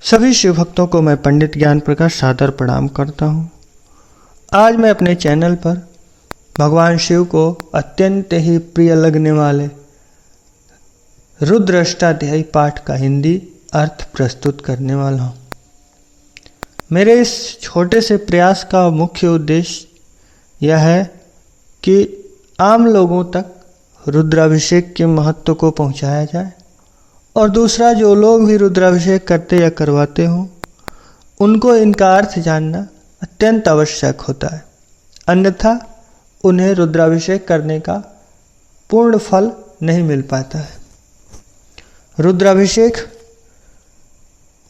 सभी शिव भक्तों को मैं पंडित ज्ञान प्रकाश सादर प्रणाम करता हूँ। आज मैं अपने चैनल पर भगवान शिव को अत्यंत ही प्रिय लगने वाले रुद्र अष्टाध्यायी पाठ का हिंदी अर्थ प्रस्तुत करने वाला हूँ। मेरे इस छोटे से प्रयास का मुख्य उद्देश्य यह है कि आम लोगों तक रुद्राभिषेक के महत्व को पहुँचाया जाए और दूसरा जो लोग भी रुद्राभिषेक करते या करवाते हों उनको इनका अर्थ जानना अत्यंत आवश्यक होता है, अन्यथा उन्हें रुद्राभिषेक करने का पूर्ण फल नहीं मिल पाता है। रुद्राभिषेक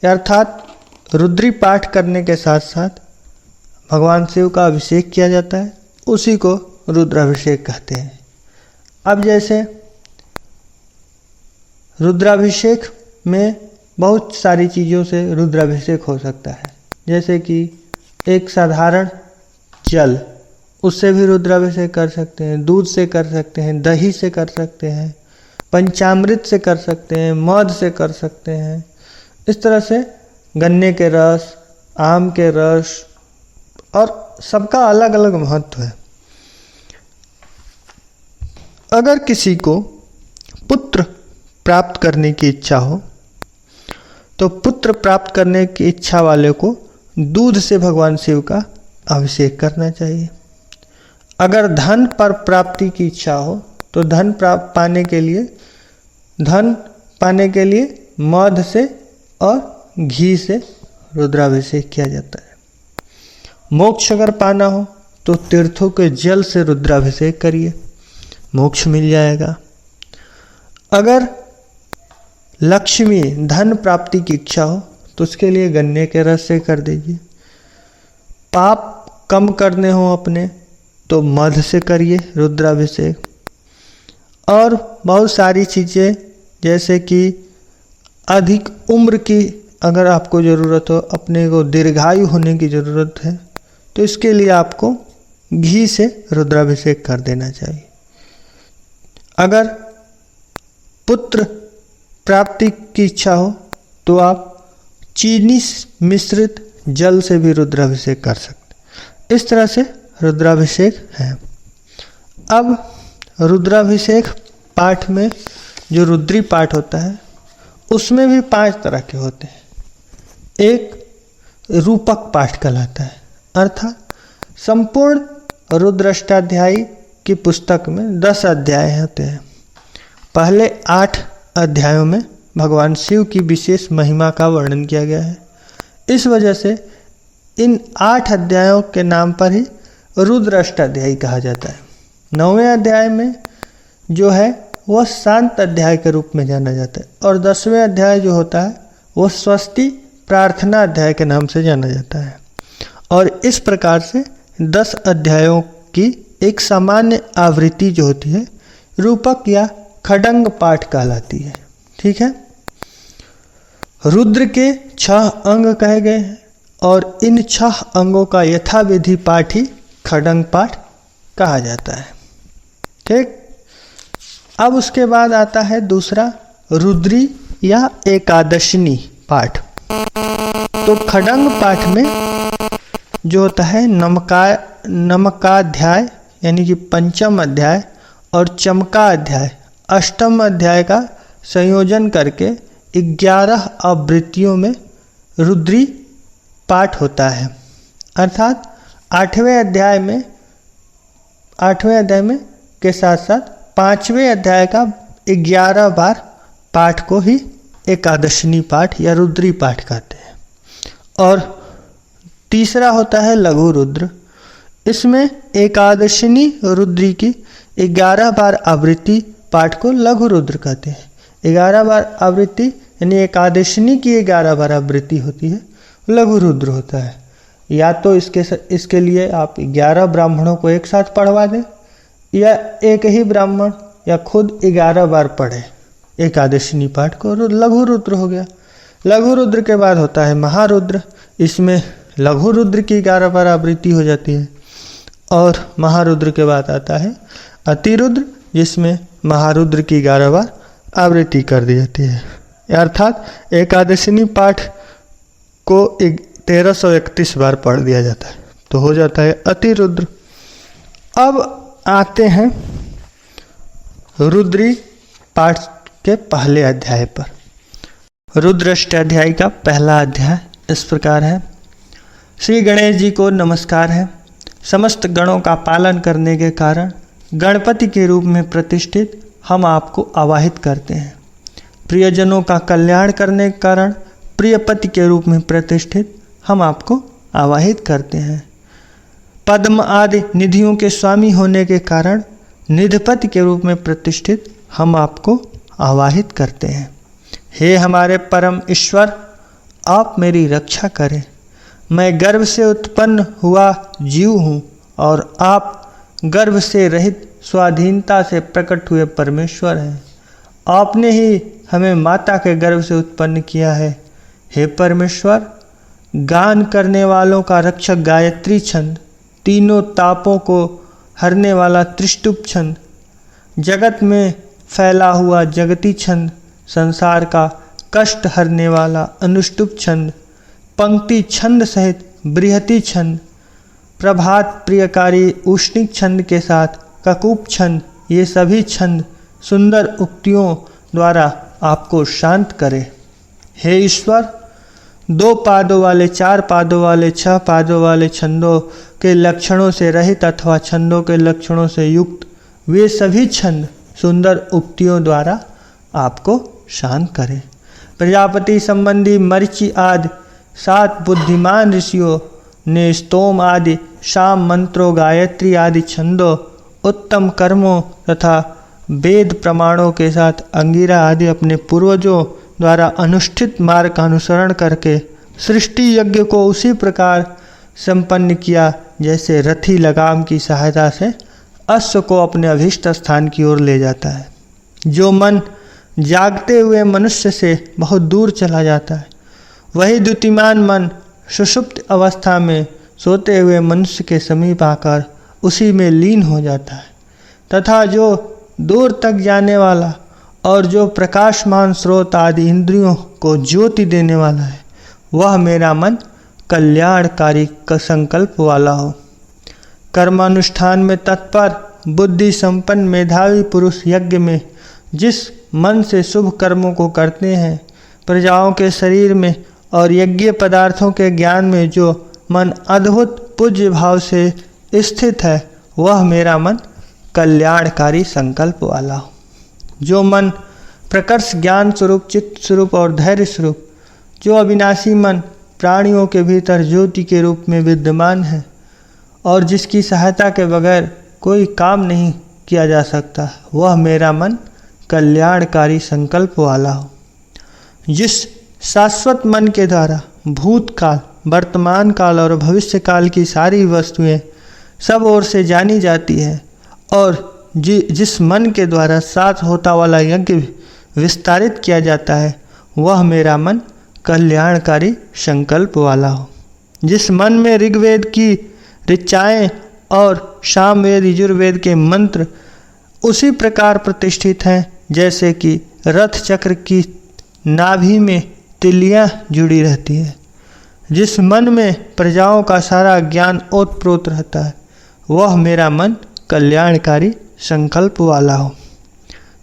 अर्थात रुद्री पाठ करने के साथ साथ भगवान शिव का अभिषेक किया जाता है, उसी को रुद्राभिषेक कहते हैं। अब जैसे रुद्राभिषेक में बहुत सारी चीज़ों से रुद्राभिषेक हो सकता है, जैसे कि एक साधारण जल, उससे भी रुद्राभिषेक कर सकते हैं, दूध से कर सकते हैं, दही से कर सकते हैं, पंचामृत से कर सकते हैं, मध से कर सकते हैं। इस तरह से गन्ने के रस, आम के रस और सबका अलग अलग महत्व है। अगर किसी को पुत्र प्राप्त करने की इच्छा हो तो पुत्र प्राप्त करने की इच्छा वाले को दूध से भगवान शिव का अभिषेक करना चाहिए। अगर धन पर प्राप्ति की इच्छा हो तो धन पाने के लिए मध से और घी से रुद्राभिषेक किया जाता है। मोक्ष अगर पाना हो तो तीर्थों के जल से रुद्राभिषेक करिए, मोक्ष मिल जाएगा। अगर लक्ष्मी धन प्राप्ति की इच्छा हो तो उसके लिए गन्ने के रस से कर दीजिए। पाप कम करने हो अपने तो मध से करिए रुद्राभिषेक। और बहुत सारी चीज़ें जैसे कि अधिक उम्र की अगर आपको ज़रूरत हो, अपने को दीर्घायु होने की ज़रूरत है, तो इसके लिए आपको घी से रुद्राभिषेक कर देना चाहिए। अगर पुत्र प्राप्ति की इच्छा हो तो आप चीनी मिश्रित जल से भी रुद्राभिषेक कर सकते। इस तरह से रुद्राभिषेक है। अब रुद्राभिषेक पाठ में जो रुद्री पाठ होता है उसमें भी 5 तरह के होते हैं। एक रूपक पाठ कहलाता है, अर्थात संपूर्ण रुद्र अष्टाध्यायी की पुस्तक में 10 अध्याय होते हैं। पहले 8 अध्यायों में भगवान शिव की विशेष महिमा का वर्णन किया गया है। इस वजह से इन 8 अध्यायों के नाम पर ही रुद्र अष्टाध्यायी कहा जाता है। 9वें अध्याय में जो है वह शांत अध्याय के रूप में जाना जाता है और 10वें अध्याय जो होता है वह स्वस्ति प्रार्थना अध्याय के नाम से जाना जाता है। और इस प्रकार से 10 अध्यायों की एक सामान्य आवृत्ति जो होती है रूपक या खडंग पाठ कहलाती है। ठीक है। रुद्र के 6 अंग कहे गए हैं और इन 6 अंगों का यथाविधि पाठ ही खडंग पाठ कहा जाता है। ठीक। अब उसके बाद आता है दूसरा रुद्री या एकादशिनी पाठ। तो खडंग पाठ में जो होता है नमकाध्याय यानी कि 5वां अध्याय और चमका अध्याय 8वां अध्याय का संयोजन करके 11 आवृत्तियों में रुद्री पाठ होता है। अर्थात 8वें अध्याय में के साथ साथ 5वें अध्याय का 11 बार पाठ को ही एकादशिनी पाठ या रुद्री पाठ कहते हैं। और तीसरा होता है लघु रुद्र। इसमें एकादशिनी रुद्री की 11 बार आवृत्ति पाठ को लघु रुद्र कहते हैं। 11 बार आवृत्ति यानी एकादशिनी की 11 बार आवृत्ति होती है, लघु रुद्र होता है। या तो इसके लिए आप 11 ब्राह्मणों को एक साथ पढ़वा दें या एक ही ब्राह्मण या खुद 11 बार पढ़े एकादशिनी पाठ को, लघु रुद्र हो गया। लघु रुद्र के बाद होता है महारुद्र। इसमें लघु रुद्र की 11 बार आवृत्ति हो जाती है। और महारुद्र के बाद आता है अतिरुद्र, जिसमें महारुद्र की 11 बार आवृत्ति कर दी जाती है। अर्थात एकादशिनी पाठ को 1331 बार पढ़ दिया जाता है, तो हो जाता है अतिरुद्र। अब आते हैं रुद्री पाठ के पहले अध्याय पर। रुद्राष्टाध्यायी का पहला अध्याय इस प्रकार है। श्री गणेश जी को नमस्कार है। समस्त गणों का पालन करने के कारण गणपति के रूप में प्रतिष्ठित हम आपको आवाहित करते हैं। प्रियजनों का कल्याण करने के कारण प्रियपति के रूप में प्रतिष्ठित हम आपको आवाहित करते हैं। पद्म आदि निधियों के स्वामी होने के कारण निधिपति के रूप में प्रतिष्ठित हम आपको आवाहित करते हैं। हे हमारे परम ईश्वर, आप मेरी रक्षा करें। मैं गर्भ से उत्पन्न हुआ जीव हूँ और आप गर्भ से रहित स्वाधीनता से प्रकट हुए परमेश्वर हैं। आपने ही हमें माता के गर्भ से उत्पन्न किया है। हे परमेश्वर, गान करने वालों का रक्षक गायत्री छंद, तीनों तापों को हरने वाला त्रिष्टुप छंद, जगत में फैला हुआ जगती छंद, संसार का कष्ट हरने वाला अनुष्टुप छंद, पंक्ति छंद सहित बृहति छंद, प्रभात प्रियकारी उष्णिक छंद के साथ ककूप छंद, ये सभी छंद सुंदर उक्तियों द्वारा आपको शांत करे। हे ईश्वर, 2 पादों वाले, 4 पादों वाले, 6 पादों वाले छंदों के लक्षणों से रहित अथवा छंदों के लक्षणों से युक्त वे सभी छंद सुंदर उक्तियों द्वारा आपको शांत करें। प्रजापति संबंधी मरीचि आदि 7 बुद्धिमान ऋषियों ने स्तोम आदि शाम मंत्रों, गायत्री आदि छंदों, उत्तम कर्मों तथा वेद प्रमाणों के साथ अंगिरा आदि अपने पूर्वजों द्वारा अनुष्ठित मार्ग का अनुसरण करके सृष्टि यज्ञ को उसी प्रकार संपन्न किया जैसे रथी लगाम की सहायता से अश्व को अपने अभीष्ट स्थान की ओर ले जाता है। जो मन जागते हुए मनुष्य से बहुत दूर चला जाता है, वही द्युतिमान मन सुषुप्त अवस्था में सोते हुए मनुष्य के समीप आकर उसी में लीन हो जाता है। तथा जो दूर तक जाने वाला और जो प्रकाशमान स्रोत आदि इंद्रियों को ज्योति देने वाला है, वह मेरा मन कल्याणकारी का संकल्प वाला हो। कर्मानुष्ठान में तत्पर बुद्धि संपन्न मेधावी पुरुष यज्ञ में जिस मन से शुभ कर्मों को करते हैं, प्रजाओं के शरीर में और यज्ञ पदार्थों के ज्ञान में जो मन अद्भुत पूज्य भाव से स्थित है, वह मेरा मन कल्याणकारी संकल्प वाला हो। जो मन प्रकर्ष ज्ञान स्वरूप, चित्त स्वरूप और धैर्य स्वरूप, जो अविनाशी मन प्राणियों के भीतर ज्योति के रूप में विद्यमान है और जिसकी सहायता के बगैर कोई काम नहीं किया जा सकता, वह मेरा मन कल्याणकारी संकल्प वाला हो। जिस शाश्वत मन के द्वारा भूतकाल, वर्तमान काल और भविष्य काल की सारी वस्तुएं सब ओर से जानी जाती है और जिस मन के द्वारा 7 होता वाला यज्ञ विस्तारित किया जाता है, वह मेरा मन कल्याणकारी संकल्प वाला हो। जिस मन में ऋग्वेद की ऋचाएँ और सामवेद यजुर्वेद के मंत्र उसी प्रकार प्रतिष्ठित हैं जैसे कि रथ चक्र की नाभि में तिलियां जुड़ी रहती है। जिस मन में प्रजाओं का सारा ज्ञान ओतप्रोत रहता है, वह मेरा मन कल्याणकारी संकल्प वाला हो।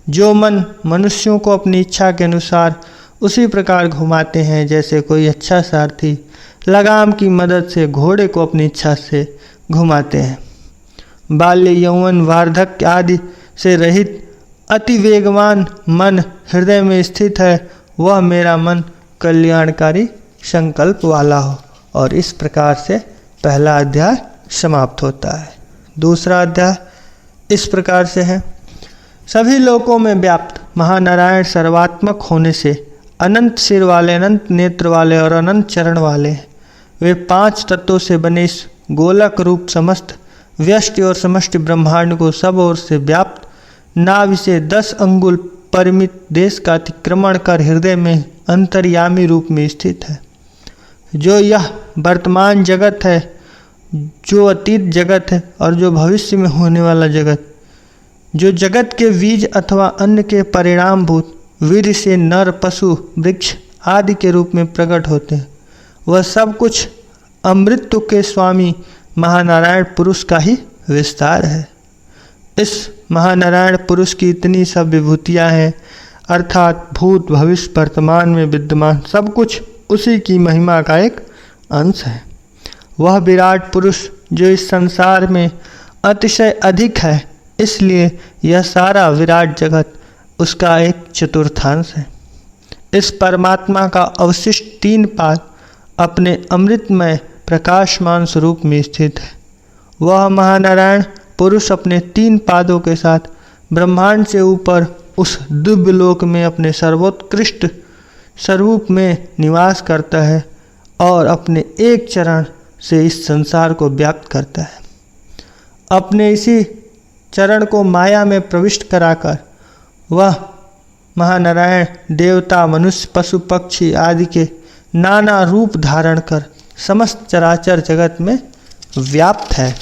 जो मन मनुष्यों को अपनी इच्छा के अनुसार उसी प्रकार घुमाते हैं जैसे कोई अच्छा सारथी लगाम की मदद से घोड़े को अपनी इच्छा से घुमाते हैं। बाल्य, यौवन, वार्धक्य आदि से रहित अति वेगवान मन हृदय में स्थित है, वह मेरा मन कल्याणकारी संकल्प वाला हो। और इस प्रकार से पहला अध्याय समाप्त होता है। दूसरा अध्याय इस प्रकार से है। सभी लोकों में व्याप्त महानारायण सर्वात्मक होने से अनंत सिर वाले, अनंत नेत्र वाले और अनंत चरण वाले हैं। वे 5 तत्वों से बने इस गोलक रूप समस्त व्यष्टि और समष्टि ब्रह्मांड को सब ओर से व्याप्त नाभि से 10 अंगुल परिमित देश का अतिक्रमण कर हृदय में अंतर्यामी रूप में स्थित है। जो यह वर्तमान जगत है, जो अतीत जगत है और जो भविष्य में होने वाला जगत, जो जगत के बीज अथवा अन्न के परिणामभूत वीर्य से नर, पशु, वृक्ष आदि के रूप में प्रकट होते हैं, वह सब कुछ अमृत के स्वामी महानारायण पुरुष का ही विस्तार है। इस महानारायण पुरुष की इतनी सब विभूतियाँ हैं, अर्थात भूत भविष्य वर्तमान में विद्यमान सब कुछ उसी की महिमा का एक अंश है। वह विराट पुरुष जो इस संसार में अतिशय अधिक है, इसलिए यह सारा विराट जगत उसका एक चतुर्थांश है। इस परमात्मा का अवशिष्ट 3 पाद अपने अमृतमय प्रकाशमान स्वरूप में स्थित है। वह महानारायण पुरुष अपने 3 पादों के साथ ब्रह्मांड से ऊपर उस दिव्य लोक में अपने सर्वोत्कृष्ट स्वरूप में निवास करता है और अपने एक चरण से इस संसार को व्याप्त करता है। अपने इसी चरण को माया में प्रविष्ट कराकर वह महानारायण देवता, मनुष्य, पशु, पक्षी आदि के नाना रूप धारण कर समस्त चराचर जगत में व्याप्त है।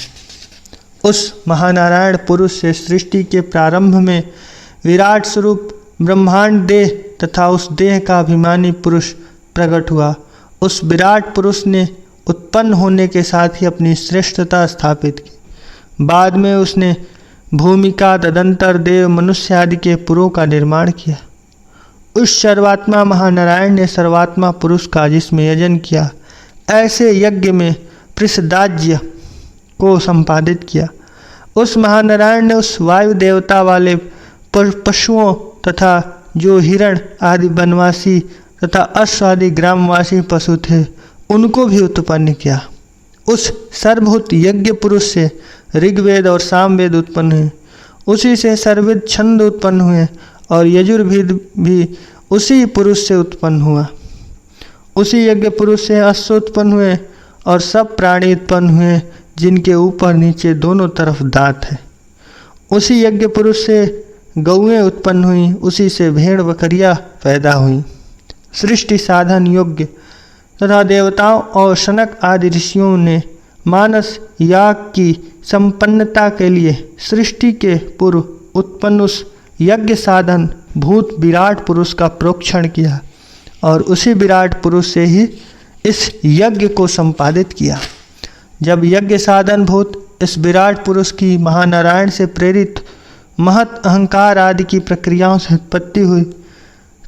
उस महानारायण पुरुष से सृष्टि के प्रारंभ में विराट स्वरूप ब्रह्मांड देह तथा उस देह का अभिमानी पुरुष प्रकट हुआ। उस विराट पुरुष ने उत्पन्न होने के साथ ही अपनी श्रेष्ठता स्थापित की। बाद में उसने भूमिका, तदंतर देव, मनुष्य आदि के पुरों का निर्माण किया। उस सर्वात्मा महानारायण ने सर्वात्मा पुरुष का जिसमें यजन किया, ऐसे यज्ञ में पृषदाज्य को संपादित किया। उस महानारायण ने उस वायु देवता वाले पशुओं तथा जो हिरण आदि वनवासी तथा अश्व आदि ग्रामवासी पशु थे, उनको भी उत्पन्न किया। उस सर्वभूत यज्ञ पुरुष से ऋग्वेद और सामवेद उत्पन्न हुए, उसी से सर्ववेद छंद उत्पन्न हुए और यजुर्वेद भी उसी पुरुष से उत्पन्न हुआ। उसी यज्ञ पुरुष से अश्व उत्पन्न हुए और सब प्राणी उत्पन्न हुए जिनके ऊपर नीचे दोनों तरफ दांत है। उसी यज्ञ पुरुष से गौएं उत्पन्न हुई, उसी से भेड़ बकरियां पैदा हुई। सृष्टि साधन योग्य तथा देवताओं और शनक आदि ऋषियों ने मानस याग की संपन्नता के लिए सृष्टि के पूर्व उत्पन्न उस यज्ञ साधन भूत विराट पुरुष का प्रोक्षण किया और उसी विराट पुरुष से ही इस यज्ञ को संपादित किया। जब यज्ञ साधन भूत इस विराट पुरुष की महानारायण से प्रेरित महत अहंकार आदि की प्रक्रियाओं से उत्पत्ति हुई,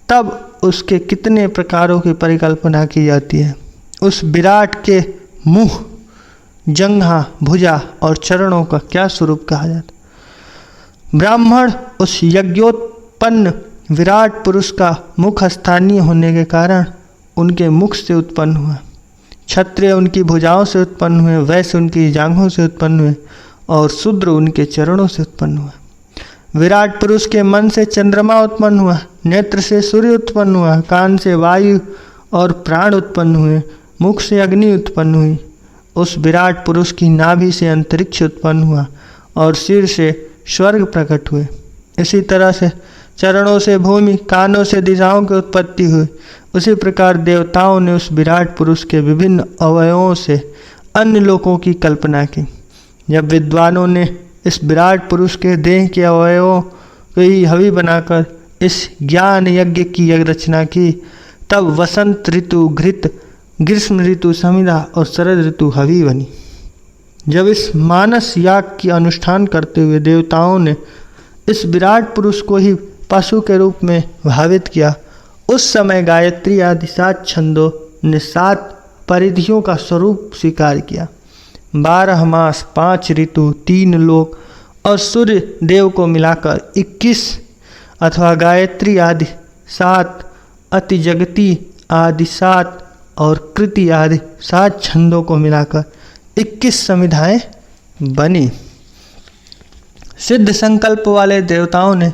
तब उसके कितने प्रकारों की परिकल्पना की जाती है। उस विराट के मुंह, जंघा, भुजा और चरणों का क्या स्वरूप कहा जाता। ब्राह्मण उस यज्ञोत्पन्न विराट पुरुष का मुख स्थानीय होने के कारण उनके मुख से उत्पन्न हुआ। क्षत्रिय उनकी भुजाओं से उत्पन्न हुए, वैश्य उनकी जांघों से उत्पन्न हुए और शूद्र उनके चरणों से उत्पन्न हुआ। विराट पुरुष के मन से चंद्रमा उत्पन्न हुआ, नेत्र से सूर्य उत्पन्न हुआ, कान से वायु और प्राण उत्पन्न हुए, मुख से अग्नि उत्पन्न हुई। उस विराट पुरुष की नाभि से अंतरिक्ष उत्पन्न हुआ और सिर से स्वर्ग प्रकट हुए। इसी तरह से चरणों से भूमि, कानों से दिशाओं की उत्पत्ति हुई। उसी प्रकार देवताओं ने उस विराट पुरुष के विभिन्न अवयवों से अन्य लोकों की कल्पना की। जब विद्वानों ने इस विराट पुरुष के देह के अवयवों को ही हवि बनाकर इस ज्ञान यज्ञ की रचना की, तब वसंत ऋतु घृत, ग्रीष्म ऋतु समिधा और शरद ऋतु हवि बनी। जब इस मानस याग की अनुष्ठान करते हुए देवताओं ने इस विराट पुरुष को ही पशु के रूप में भावित किया, उस समय गायत्री आदि 7 छंदों ने 7 परिधियों का स्वरूप स्वीकार किया। 12 मास, 5 ऋतु, 3 लोक और सूर्य देव को मिलाकर 21 अथवा गायत्री आदि 7, अति जगती आदि 7 और कृति आदि 7 छंदों को मिलाकर 21 समिधाएं बनी। सिद्ध संकल्प वाले देवताओं ने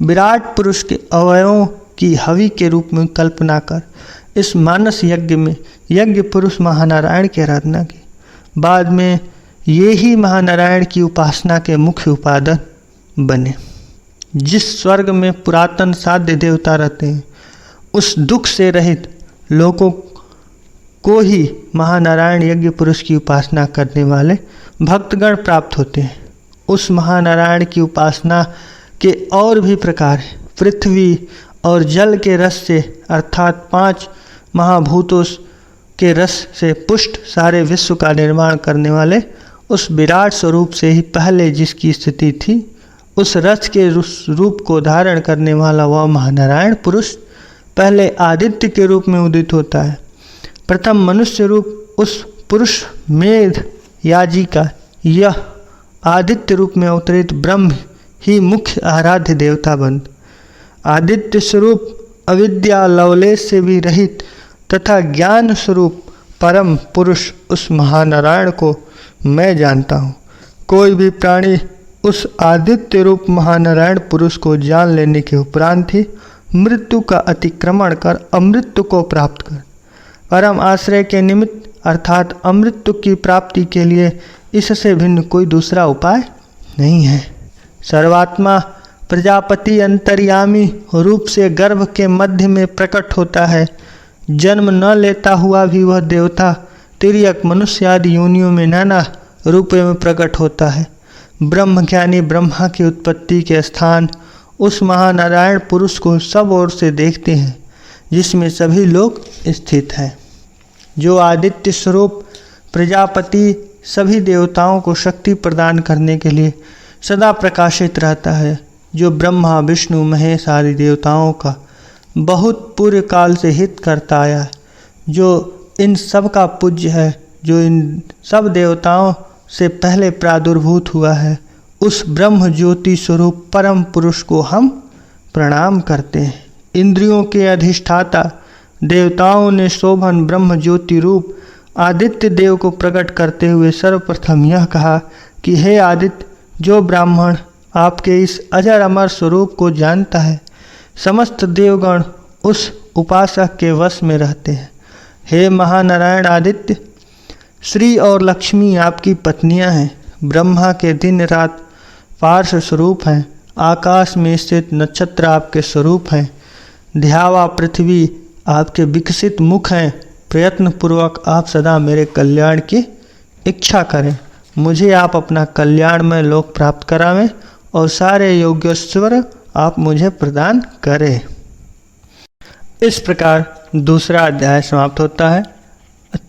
विराट पुरुष के अवयवों की हवि के रूप में कल्पना कर इस मानस यज्ञ में यज्ञ पुरुष महानारायण की आराधना की। बाद में ये ही महानारायण की उपासना के मुख्य उपादान बने। जिस स्वर्ग में पुरातन साध्य देवता रहते हैं, उस दुख से रहित लोगों को ही महानारायण यज्ञ पुरुष की उपासना करने वाले भक्तगण प्राप्त होते हैं। उस महानारायण की उपासना के और भी प्रकार हैं। पृथ्वी और जल के रस से अर्थात 5 महाभूतों के रस से पुष्ट सारे विश्व का निर्माण करने वाले उस विराट स्वरूप से ही पहले जिसकी स्थिति थी, उस रस के रूप को धारण करने वाला वह महानारायण पुरुष पहले आदित्य के रूप में उदित होता है। प्रथम मनुष्य रूप उस पुरुष मेध याजी का यह आदित्य रूप में अवतरित ब्रह्म ही मुख्य आराध्य देवता बन। आदित्य स्वरूप अविद्या लवलेश से भी रहित तथा ज्ञान स्वरूप परम पुरुष उस महानारायण को मैं जानता हूँ। कोई भी प्राणी उस आदित्य रूप महानारायण पुरुष को जान लेने के उपरांत ही मृत्यु का अतिक्रमण कर अमृत्यु को प्राप्त कर परम आश्रय के निमित्त अर्थात अमृत्यु की प्राप्ति के लिए इससे भिन्न कोई दूसरा उपाय नहीं है। सर्वात्मा प्रजापति अंतर्यामी रूप से गर्भ के मध्य में प्रकट होता है। जन्म न लेता हुआ भी वह देवता तिर्यक मनुष्य आदि योनियों में नाना रूपों में प्रकट होता है। ब्रह्मज्ञानी ब्रह्मा की उत्पत्ति के स्थान उस महानारायण पुरुष को सब ओर से देखते हैं, जिसमें सभी लोग स्थित हैं। जो आदित्य स्वरूप प्रजापति सभी देवताओं को शक्ति प्रदान करने के लिए सदा प्रकाशित रहता है, जो ब्रह्मा विष्णु महेश आदि देवताओं का बहुत पूर्व काल से हित करता आया है, जो इन सब का पूज्य है, जो इन सब देवताओं से पहले प्रादुर्भूत हुआ है, उस ब्रह्म ज्योति स्वरूप परम पुरुष को हम प्रणाम करते हैं। इंद्रियों के अधिष्ठाता देवताओं ने शोभन ब्रह्म ज्योति रूप आदित्य देव को प्रकट करते हुए सर्वप्रथम यह कहा कि हे आदित्य, जो ब्राह्मण आपके इस अजर अमर स्वरूप को जानता है, समस्त देवगण उस उपासक के वश में रहते हैं। हे महानारायण आदित्य, श्री और लक्ष्मी आपकी पत्नियां हैं। ब्रह्मा के दिन रात पार्श्व स्वरूप हैं। आकाश में स्थित नक्षत्र आपके स्वरूप हैं। ध्यावा पृथ्वी आपके विकसित मुख हैं। प्रयत्न पूर्वक आप सदा मेरे कल्याण की इच्छा करें। मुझे आप अपना कल्याणमय लोक प्राप्त करावें और सारे योगेश्वर आप मुझे प्रदान करें। इस प्रकार दूसरा अध्याय समाप्त होता है।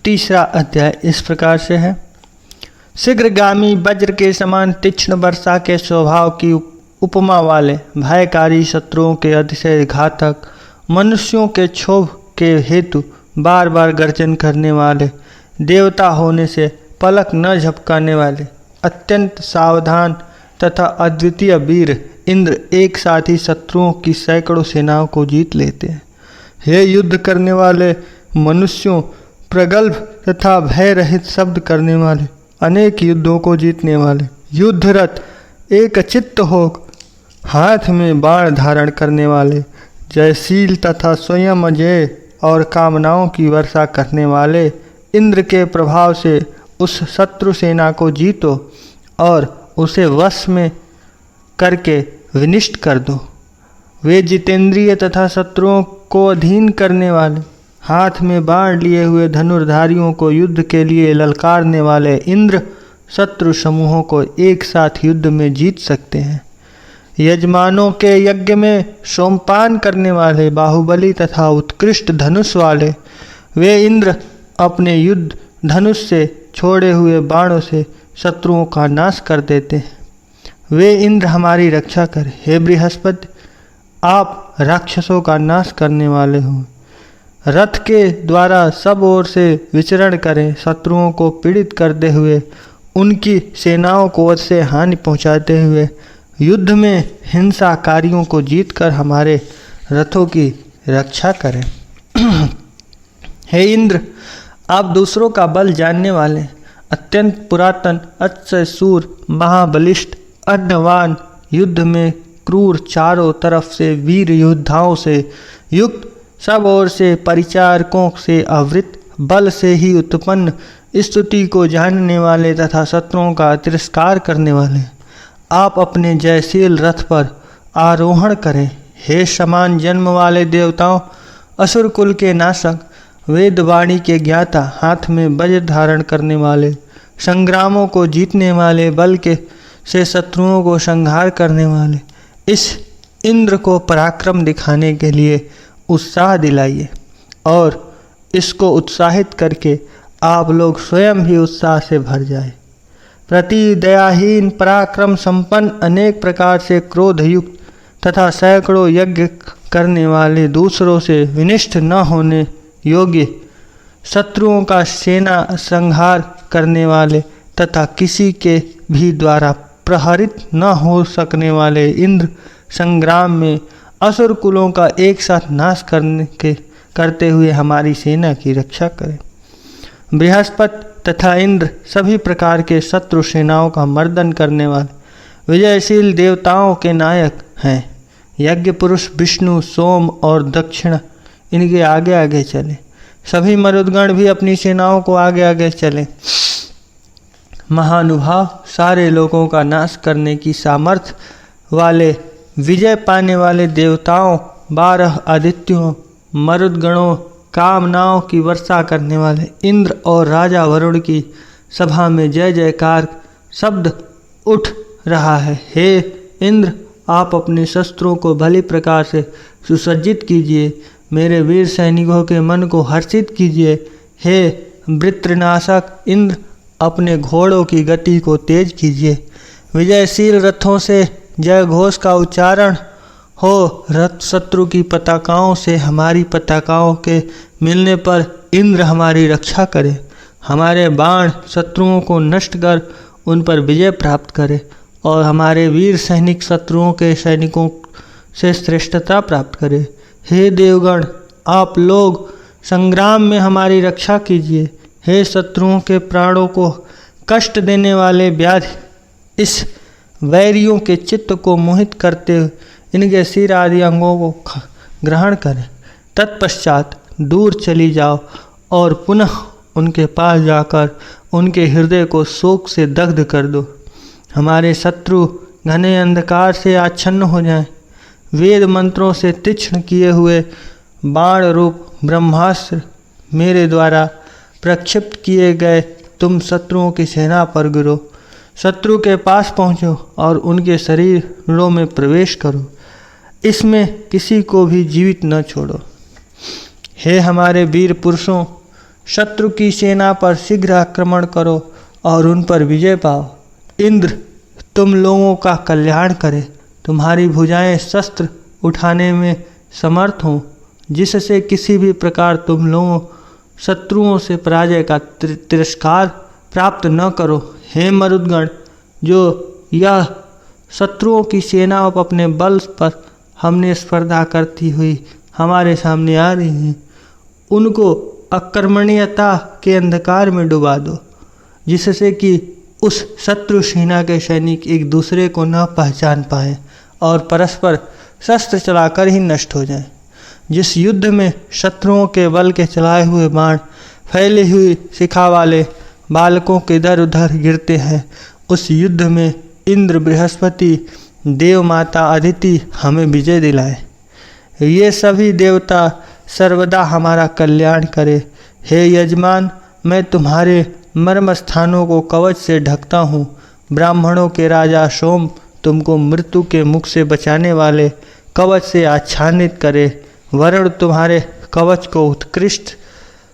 तीसरा अध्याय इस प्रकार से है। शीघ्रगामी वज्र के समान तीक्ष्ण वर्षा के स्वभाव की उपमा वाले भयकारी शत्रुओं के अतिशय घातक, मनुष्यों के क्षोभ के हेतु बार बार गर्जन करने वाले, देवता होने से पलक न झपकाने वाले, अत्यंत सावधान तथा अद्वितीय वीर इंद्र एक साथ ही शत्रुओं की सैकड़ों सेनाओं को जीत लेते हैं। हे युद्ध करने वाले मनुष्यों, प्रगल्भ तथा भय रहित शब्द करने वाले, अनेक युद्धों को जीतने वाले, युद्धरत एक चित्त हो हाथ में बाण धारण करने वाले, जयशील तथा स्वयं अजय और कामनाओं की वर्षा करने वाले इंद्र के प्रभाव से उस शत्रु सेना को जीतो और उसे वश में करके विनिष्ट कर दो। वे जितेंद्रिय तथा शत्रुओं को अधीन करने वाले, हाथ में बाण लिए हुए धनुर्धारियों को युद्ध के लिए ललकारने वाले इंद्र शत्रु समूहों को एक साथ युद्ध में जीत सकते हैं। यजमानों के यज्ञ में सोमपान करने वाले, बाहुबली तथा उत्कृष्ट धनुष वाले, वे इंद्र अपने युद्ध धनुष से छोड़े हुए बाणों से शत्रुओं का नाश कर देते हैं। वे इंद्र हमारी रक्षा करें। हे बृहस्पति, आप राक्षसों का नाश करने वाले हो। रथ के द्वारा सब ओर से विचरण करें, शत्रुओं को पीड़ित करते हुए, उनकी सेनाओं को अवश्य हानि पहुंचाते हुए, युद्ध में हिंसाकारियों को जीतकर हमारे रथों की रक्षा करें। हे इंद्र, आप दूसरों का बल जानने वाले, अत्यंत पुरातन, अक्षय सूर, महाबलिष्ठ, अन्नवान, युद्ध में क्रूर, चारों तरफ से वीर योद्धाओं से युक्त, सब ओर से परिचारकों से आवृत, बल से ही उत्पन्न स्तुति को जानने वाले तथा शत्रुओं का तिरस्कार करने वाले, आप अपने जयशील रथ पर आरोहण करें। हे समान जन्म वाले देवताओं, असुर कुल के नाशक, वेदवाणी के ज्ञाता, हाथ में वज्र धारण करने वाले, संग्रामों को जीतने वाले, बल के से शत्रुओं को संहार करने वाले, इस इंद्र को पराक्रम दिखाने के लिए उत्साह दिलाइए और इसको उत्साहित करके आप लोग स्वयं भी उत्साह से भर जाए। प्रति दयाहीन, पराक्रम संपन्न, अनेक प्रकार से क्रोधयुक्त तथा सैकड़ों यज्ञ करने वाले, दूसरों से विनिष्ठ न होने योग्य, शत्रुओं का सेना संहार करने वाले तथा किसी के भी द्वारा प्रहरित न हो सकने वाले इंद्र संग्राम में असुर कुलों का एक साथ नाश करते हुए हमारी सेना की रक्षा करें। बृहस्पति तथा इंद्र सभी प्रकार के शत्रु सेनाओं का मर्दन करने वाले विजयशील देवताओं के नायक हैं। यज्ञ पुरुष विष्णु, सोम और दक्षिण इनके आगे आगे चले। सभी मरुदगण भी अपनी सेनाओं को आगे आगे चले। महानुभाव, सारे लोगों का नाश करने की सामर्थ्य वाले, विजय पाने वाले देवताओं, 12 आदित्यों, मरुदगणों, कामनाओं की वर्षा करने वाले इंद्र और राजा वरुण की सभा में जय जयकार शब्द उठ रहा है। हे इंद्र, आप अपने शस्त्रों को भली प्रकार से सुसज्जित कीजिए। मेरे वीर सैनिकों के मन को हर्षित कीजिए। हे वृत्रनाशक इंद्र, अपने घोड़ों की गति को तेज कीजिए। विजयशील रथों से जय घोष का उच्चारण हो। रथ शत्रु की पताकाओं से हमारी पताकाओं के मिलने पर इंद्र हमारी रक्षा करे। हमारे बाण शत्रुओं को नष्ट कर उन पर विजय प्राप्त करे और हमारे वीर सैनिक शत्रुओं के सैनिकों से श्रेष्ठता प्राप्त करे। हे देवगण, आप लोग संग्राम में हमारी रक्षा कीजिए। हे शत्रुओं के प्राणों को कष्ट देने वाले व्याधि, इस वैरियों के चित्त को मोहित करते हुए इनके सिर आदि अंगों को ग्रहण करें। तत्पश्चात दूर चली जाओ और पुनः उनके पास जाकर उनके हृदय को शोक से दग्ध कर दो। हमारे शत्रु घने अंधकार से आच्छन्न हो जाएं। वेद मंत्रों से तीक्ष्ण किए हुए बाण रूप ब्रह्मास्त्र मेरे द्वारा प्रक्षिप्त किए गए तुम शत्रुओं की सेना पर गिरो। शत्रु के पास पहुँचो और उनके शरीरों में प्रवेश करो। इसमें किसी को भी जीवित न छोड़ो। हे हमारे वीर पुरुषों, शत्रु की सेना पर शीघ्र आक्रमण करो और उन पर विजय पाओ। इंद्र तुम लोगों का कल्याण करे। तुम्हारी भुजाएं शस्त्र उठाने में समर्थ हों, जिससे किसी भी प्रकार तुम लोगों शत्रुओं से पराजय का तिरस्कार प्राप्त न करो। हे मरुदगण, जो यह शत्रुओं की सेना अपने बल पर हमने स्पर्धा करती हुई हमारे सामने आ रही हैं, उनको अकर्मण्यता के अंधकार में डुबा दो, जिससे कि उस शत्रु सेना के सैनिक एक दूसरे को न पहचान पाएं और परस्पर शस्त्र चलाकर ही नष्ट हो जाएं। जिस युद्ध में शत्रुओं के बल के चलाए हुए बाण फैली हुई शिखा वाले बालकों के इधर उधर गिरते हैं, उस युद्ध में इंद्र, बृहस्पति, देव माता अदिति हमें विजय दिलाए। ये सभी देवता सर्वदा हमारा कल्याण करे। हे यजमान, मैं तुम्हारे मर्म स्थानों को कवच से ढकता हूँ। ब्राह्मणों के राजा सोम तुमको मृत्यु के मुख से बचाने वाले कवच से आच्छादित करे। वरुण तुम्हारे कवच को उत्कृष्ट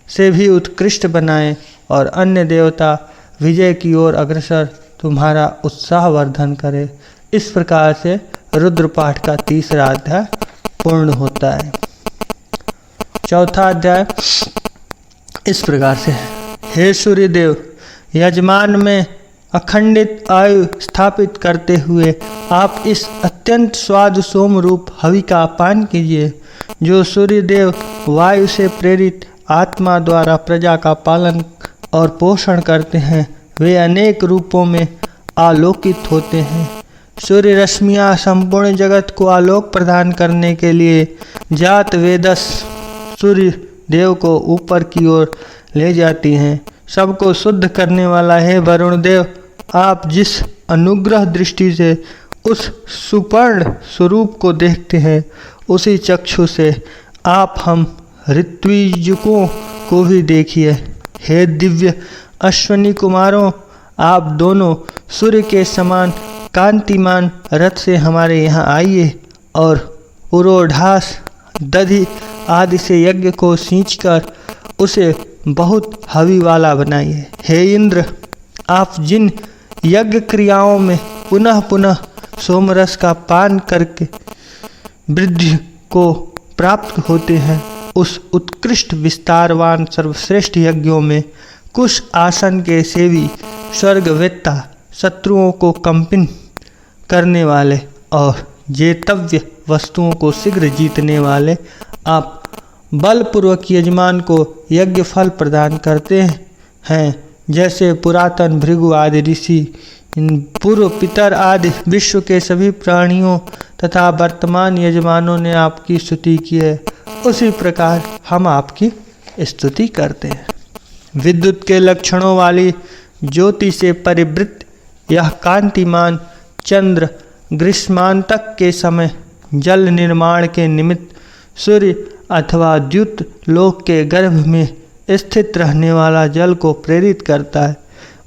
से भी उत्कृष्ट बनाए और अन्य देवता विजय की ओर अग्रसर तुम्हारा उत्साह वर्धन करे। इस प्रकार से रुद्र पाठ का 3रा अध्याय पूर्ण होता है। 4था अध्याय इस प्रकार से है। हे सूर्यदेव, यजमान में अखंडित आयु स्थापित करते हुए आप इस अत्यंत स्वाद सोम रूप हवि का पान कीजिए। जो सूर्यदेव वायु से प्रेरित आत्मा द्वारा प्रजा का पालन और पोषण करते हैं, वे अनेक रूपों में आलोकित होते हैं। सूर्य रश्मियाँ संपूर्ण जगत को आलोक प्रदान करने के लिए जात वेदस सूर्य देव को ऊपर की ओर ले जाती हैं। सबको शुद्ध करने वाला है वरुण देव, आप जिस अनुग्रह दृष्टि से उस सुपर्ण स्वरूप को देखते हैं, उसी चक्षु से आप हम ऋत्विजुकों को भी देखिए। हे दिव्य अश्वनी कुमारों, आप दोनों सूर्य के समान कांतिमान रथ से हमारे यहाँ आइए और पुरोढ़ास, दधि आदि से यज्ञ को सींचकर उसे बहुत हवी वाला बनाइए। हे इंद्र, आप जिन यज्ञ क्रियाओं में पुनः पुनः सोमरस का पान करके वृद्धि को प्राप्त होते हैं, उस उत्कृष्ट विस्तारवान सर्वश्रेष्ठ यज्ञों में कुश आसन के सेवी स्वर्गवेत्ता, शत्रुओं को कंपित करने वाले और जेतव्य वस्तुओं को शीघ्र जीतने वाले आप बलपूर्वक यजमान को यज्ञ फल प्रदान करते हैं, जैसे पुरातन भृगु आदि ऋषि, पूर्व पितर आदि विश्व के सभी प्राणियों तथा वर्तमान यजमानों ने आपकी स्तुति की है, उसी प्रकार हम आपकी स्तुति करते हैं। विद्युत के लक्षणों वाली ज्योति से परिवृत यह कांतिमान चंद्र ग्रीष्मांतक के समय जल निर्माण के निमित्त सूर्य अथवा द्युत लोक के गर्भ में स्थित रहने वाला जल को प्रेरित करता है।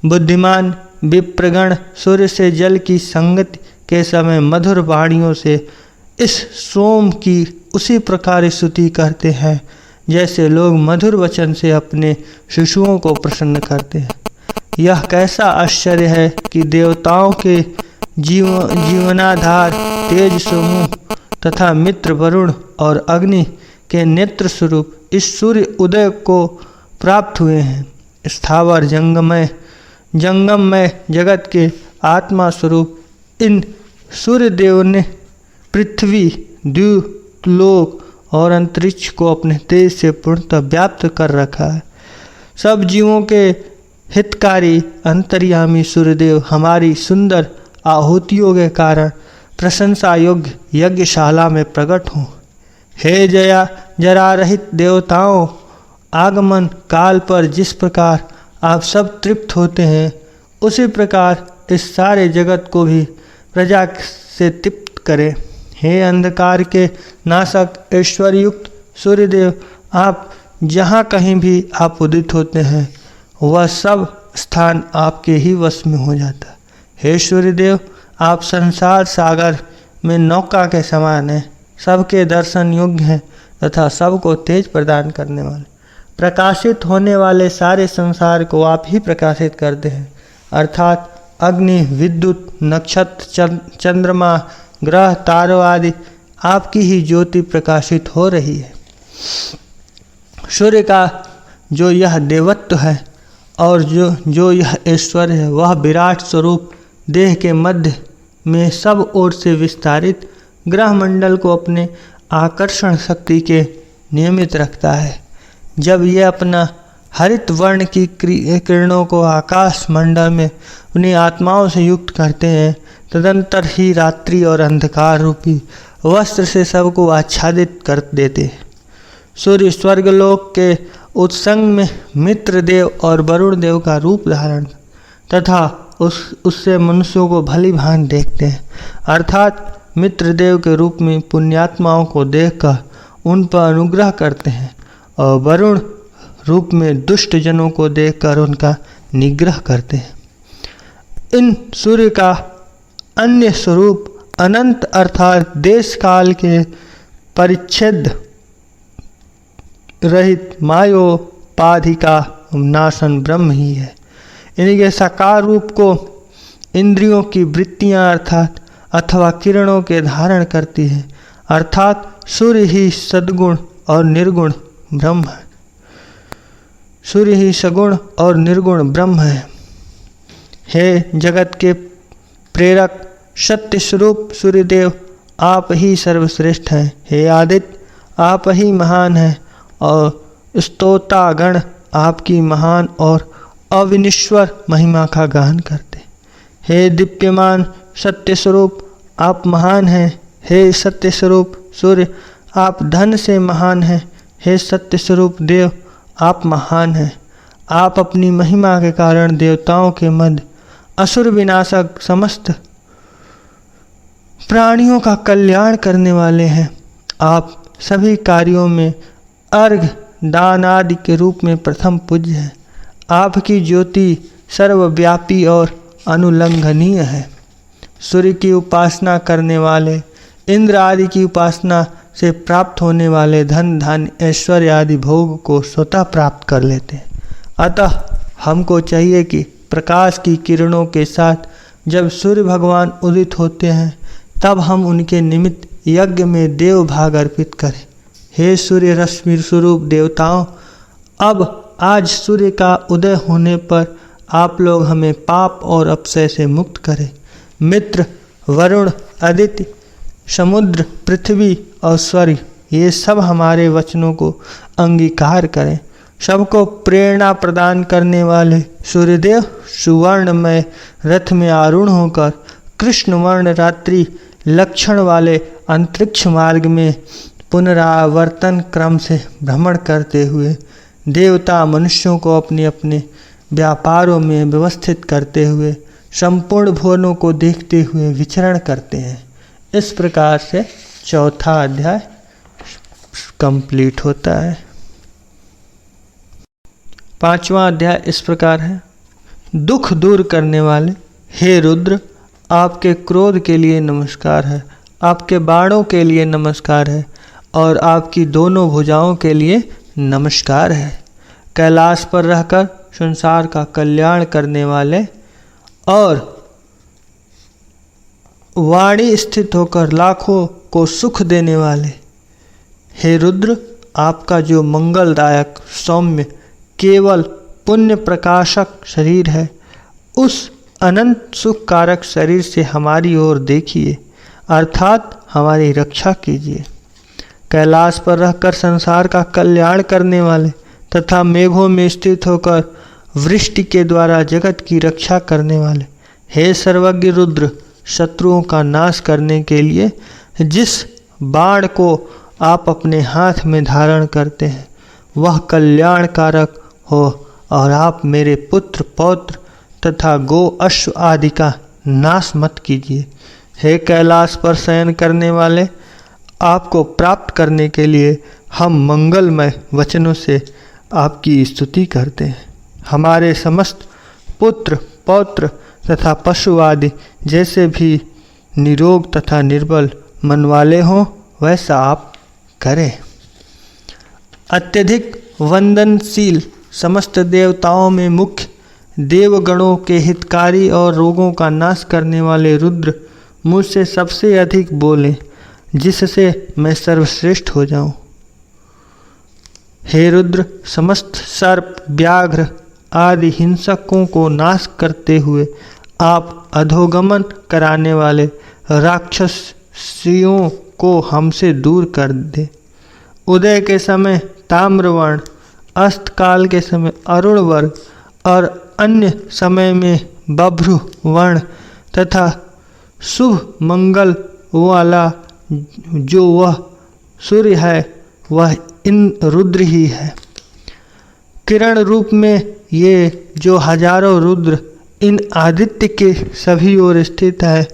बुद्धिमान विप्रगण सूर्य से जल की संगति के समय मधुर वाणियों से इस सोम की उसी प्रकार स्तुति करते हैं, जैसे लोग मधुर वचन से अपने शिशुओं को प्रसन्न करते हैं। यह कैसा आश्चर्य है कि देवताओं के जीवनाधार तेज समूह तथा मित्र वरुण और अग्नि के नेत्र स्वरूप इस सूर्य उदय को प्राप्त हुए हैं। स्थावर जंगममय जगत के आत्मा स्वरूप इन सूर्य देव ने पृथ्वी, द्यूलोक और अंतरिक्ष को अपने तेज से पूर्णतः व्याप्त कर रखा है। सब जीवों के हितकारी अंतर्यामी सूर्यदेव हमारी सुंदर आहुतियों के कारण प्रशंसा योग्य यज्ञशाला में प्रकट हों। हे जरा रहित देवताओं, आगमन काल पर जिस प्रकार आप सब तृप्त होते हैं, उसी प्रकार इस सारे जगत को भी प्रजा से तृप्त करें। हे अंधकार के नाशक ऐश्वर्युक्त सूर्यदेव, आप जहाँ कहीं भी आप उदित होते हैं, वह सब स्थान आपके ही वश में हो जाता है। हे सूर्यदेव, आप संसार सागर में नौका के समान हैं, सबके दर्शन योग्य हैं तथा सबको तेज प्रदान करने वाले। प्रकाशित होने वाले सारे संसार को आप ही प्रकाशित करते हैं, अर्थात अग्नि, विद्युत, नक्षत्र, चंद्रमा, ग्रह, तारों आदि आपकी ही ज्योति प्रकाशित हो रही है। सूर्य का जो यह देवत्व है और जो यह ऐश्वर्य है, वह विराट स्वरूप देह के मध्य में सब ओर से विस्तारित ग्रह मंडल को अपने आकर्षण शक्ति के नियमित रखता है। जब यह अपना हरित वर्ण की किरणों को आकाश मंडल में अपनी आत्माओं से युक्त करते हैं, तदंतर ही रात्रि और अंधकार रूपी वस्त्र से सबको आच्छादित कर देते हैं। सूर्य स्वर्गलोक के उत्संग में मित्र देव और वरुण देव का रूप धारण तथा उससे मनुष्यों को भली भांति देखते हैं, अर्थात मित्र देव के रूप में पुण्यात्माओं को देखकर उन पर अनुग्रह करते हैं और वरुण रूप में दुष्ट जनों को देखकर उनका निग्रह करते हैं। इन सूर्य का अन्य स्वरूप अनंत अर्थात देश काल के परिच्छेद रहित मायोपाधि का नाशन ब्रह्म ही है। इनके साकार रूप को इंद्रियों की वृत्तियां अर्थात अथवा किरणों के धारण करती है, अर्थात सूर्य ही सद्गुण और निर्गुण ब्रह्म है। सूर्य ही सगुण और निर्गुण ब्रह्म है। हे जगत के प्रेरक सत्य स्वरूप सूर्यदेव, आप ही सर्वश्रेष्ठ हैं। हे आदित्य, आप ही महान हैं और स्तोतागण आपकी महान और अविनिश्वर महिमा का गान करते। हे दीप्यमान सत्य स्वरूप, आप महान हैं। हे सत्य स्वरूप सूर्य, आप धन से महान हैं। हे सत्य स्वरूप देव, आप महान हैं। आप अपनी महिमा के कारण देवताओं के मध्य असुर विनाशक समस्त प्राणियों का कल्याण करने वाले हैं। आप सभी कार्यों में अर्घ दान आदि के रूप में प्रथम पूज्य हैं। आपकी ज्योति सर्वव्यापी और अनुल्लंघनीय है। सूर्य की उपासना करने वाले इंद्र आदि की उपासना से प्राप्त होने वाले धन धान्य ऐश्वर्य आदि भोग को स्वतः प्राप्त कर लेते हैं। अतः हमको चाहिए कि प्रकाश की किरणों के साथ जब सूर्य भगवान उदित होते हैं तब हम उनके निमित्त यज्ञ में देव भाग अर्पित करें। हे सूर्य रश्मि स्वरूप देवताओं, अब आज सूर्य का उदय होने पर आप लोग हमें पाप और अपशय से मुक्त करें। मित्र, वरुण, अदिति, समुद्र, पृथ्वी और स्वर्ग, ये सब हमारे वचनों को अंगीकार करें। सबको प्रेरणा प्रदान करने वाले सूर्यदेव सुवर्णमय रथ में आरूढ़ होकर कृष्ण वर्ण रात्रि लक्षण वाले अंतरिक्ष मार्ग में पुनरावर्तन क्रम से भ्रमण करते हुए देवता मनुष्यों को अपने अपने व्यापारों में व्यवस्थित करते हुए संपूर्ण भुवनों को देखते हुए विचरण करते हैं। इस प्रकार से चौथा अध्याय कंप्लीट होता है। पांचवा अध्याय इस प्रकार है। दुख दूर करने वाले हे रुद्र, आपके क्रोध के लिए नमस्कार है, आपके बाणों के लिए नमस्कार है और आपकी दोनों भुजाओं के लिए नमस्कार है। कैलाश पर रहकर संसार का कल्याण करने वाले और वाणी स्थित होकर लाखों को सुख देने वाले हे रुद्र, आपका जो मंगलदायक सौम्य केवल पुण्य प्रकाशक शरीर है, उस अनंत सुख कारक शरीर से हमारी ओर देखिए, अर्थात हमारी रक्षा कीजिए। कैलाश पर रहकर संसार का कल्याण करने वाले तथा मेघों में स्थित होकर वृष्टि के द्वारा जगत की रक्षा करने वाले हे सर्वज्ञ रुद्र, शत्रुओं का नाश करने के लिए जिस बाण को आप अपने हाथ में धारण करते हैं वह कल्याण कारक हो और आप मेरे पुत्र पौत्र तथा गो अश्व आदि का नाश मत कीजिए। हे कैलाश पर शयन करने वाले, आपको प्राप्त करने के लिए हम मंगलमय वचनों से आपकी स्तुति करते हैं। हमारे समस्त पुत्र पौत्र तथा पशु आदि जैसे भी निरोग तथा निर्बल मन वाले हों वैसा आप करें। अत्यधिक वंदनशील समस्त देवताओं में मुख्य देवगणों के हितकारी और रोगों का नाश करने वाले रुद्र मुझसे सबसे अधिक बोले, जिससे मैं सर्वश्रेष्ठ हो जाऊं। हे रुद्र, समस्त सर्प व्याघ्र आदि हिंसकों को नाश करते हुए आप अधोगमन कराने वाले राक्षसियों को हमसे दूर कर दे। उदय के समय ताम्रवर्ण, अस्त काल के समय अरुण वर्ग और अन्य समय में बभ्रु वर्ण तथा शुभ मंगल वाला जो वह सूर्य है वह इन रुद्र ही है। किरण रूप में ये जो हजारों रुद्र इन आदित्य के सभी ओर स्थित है,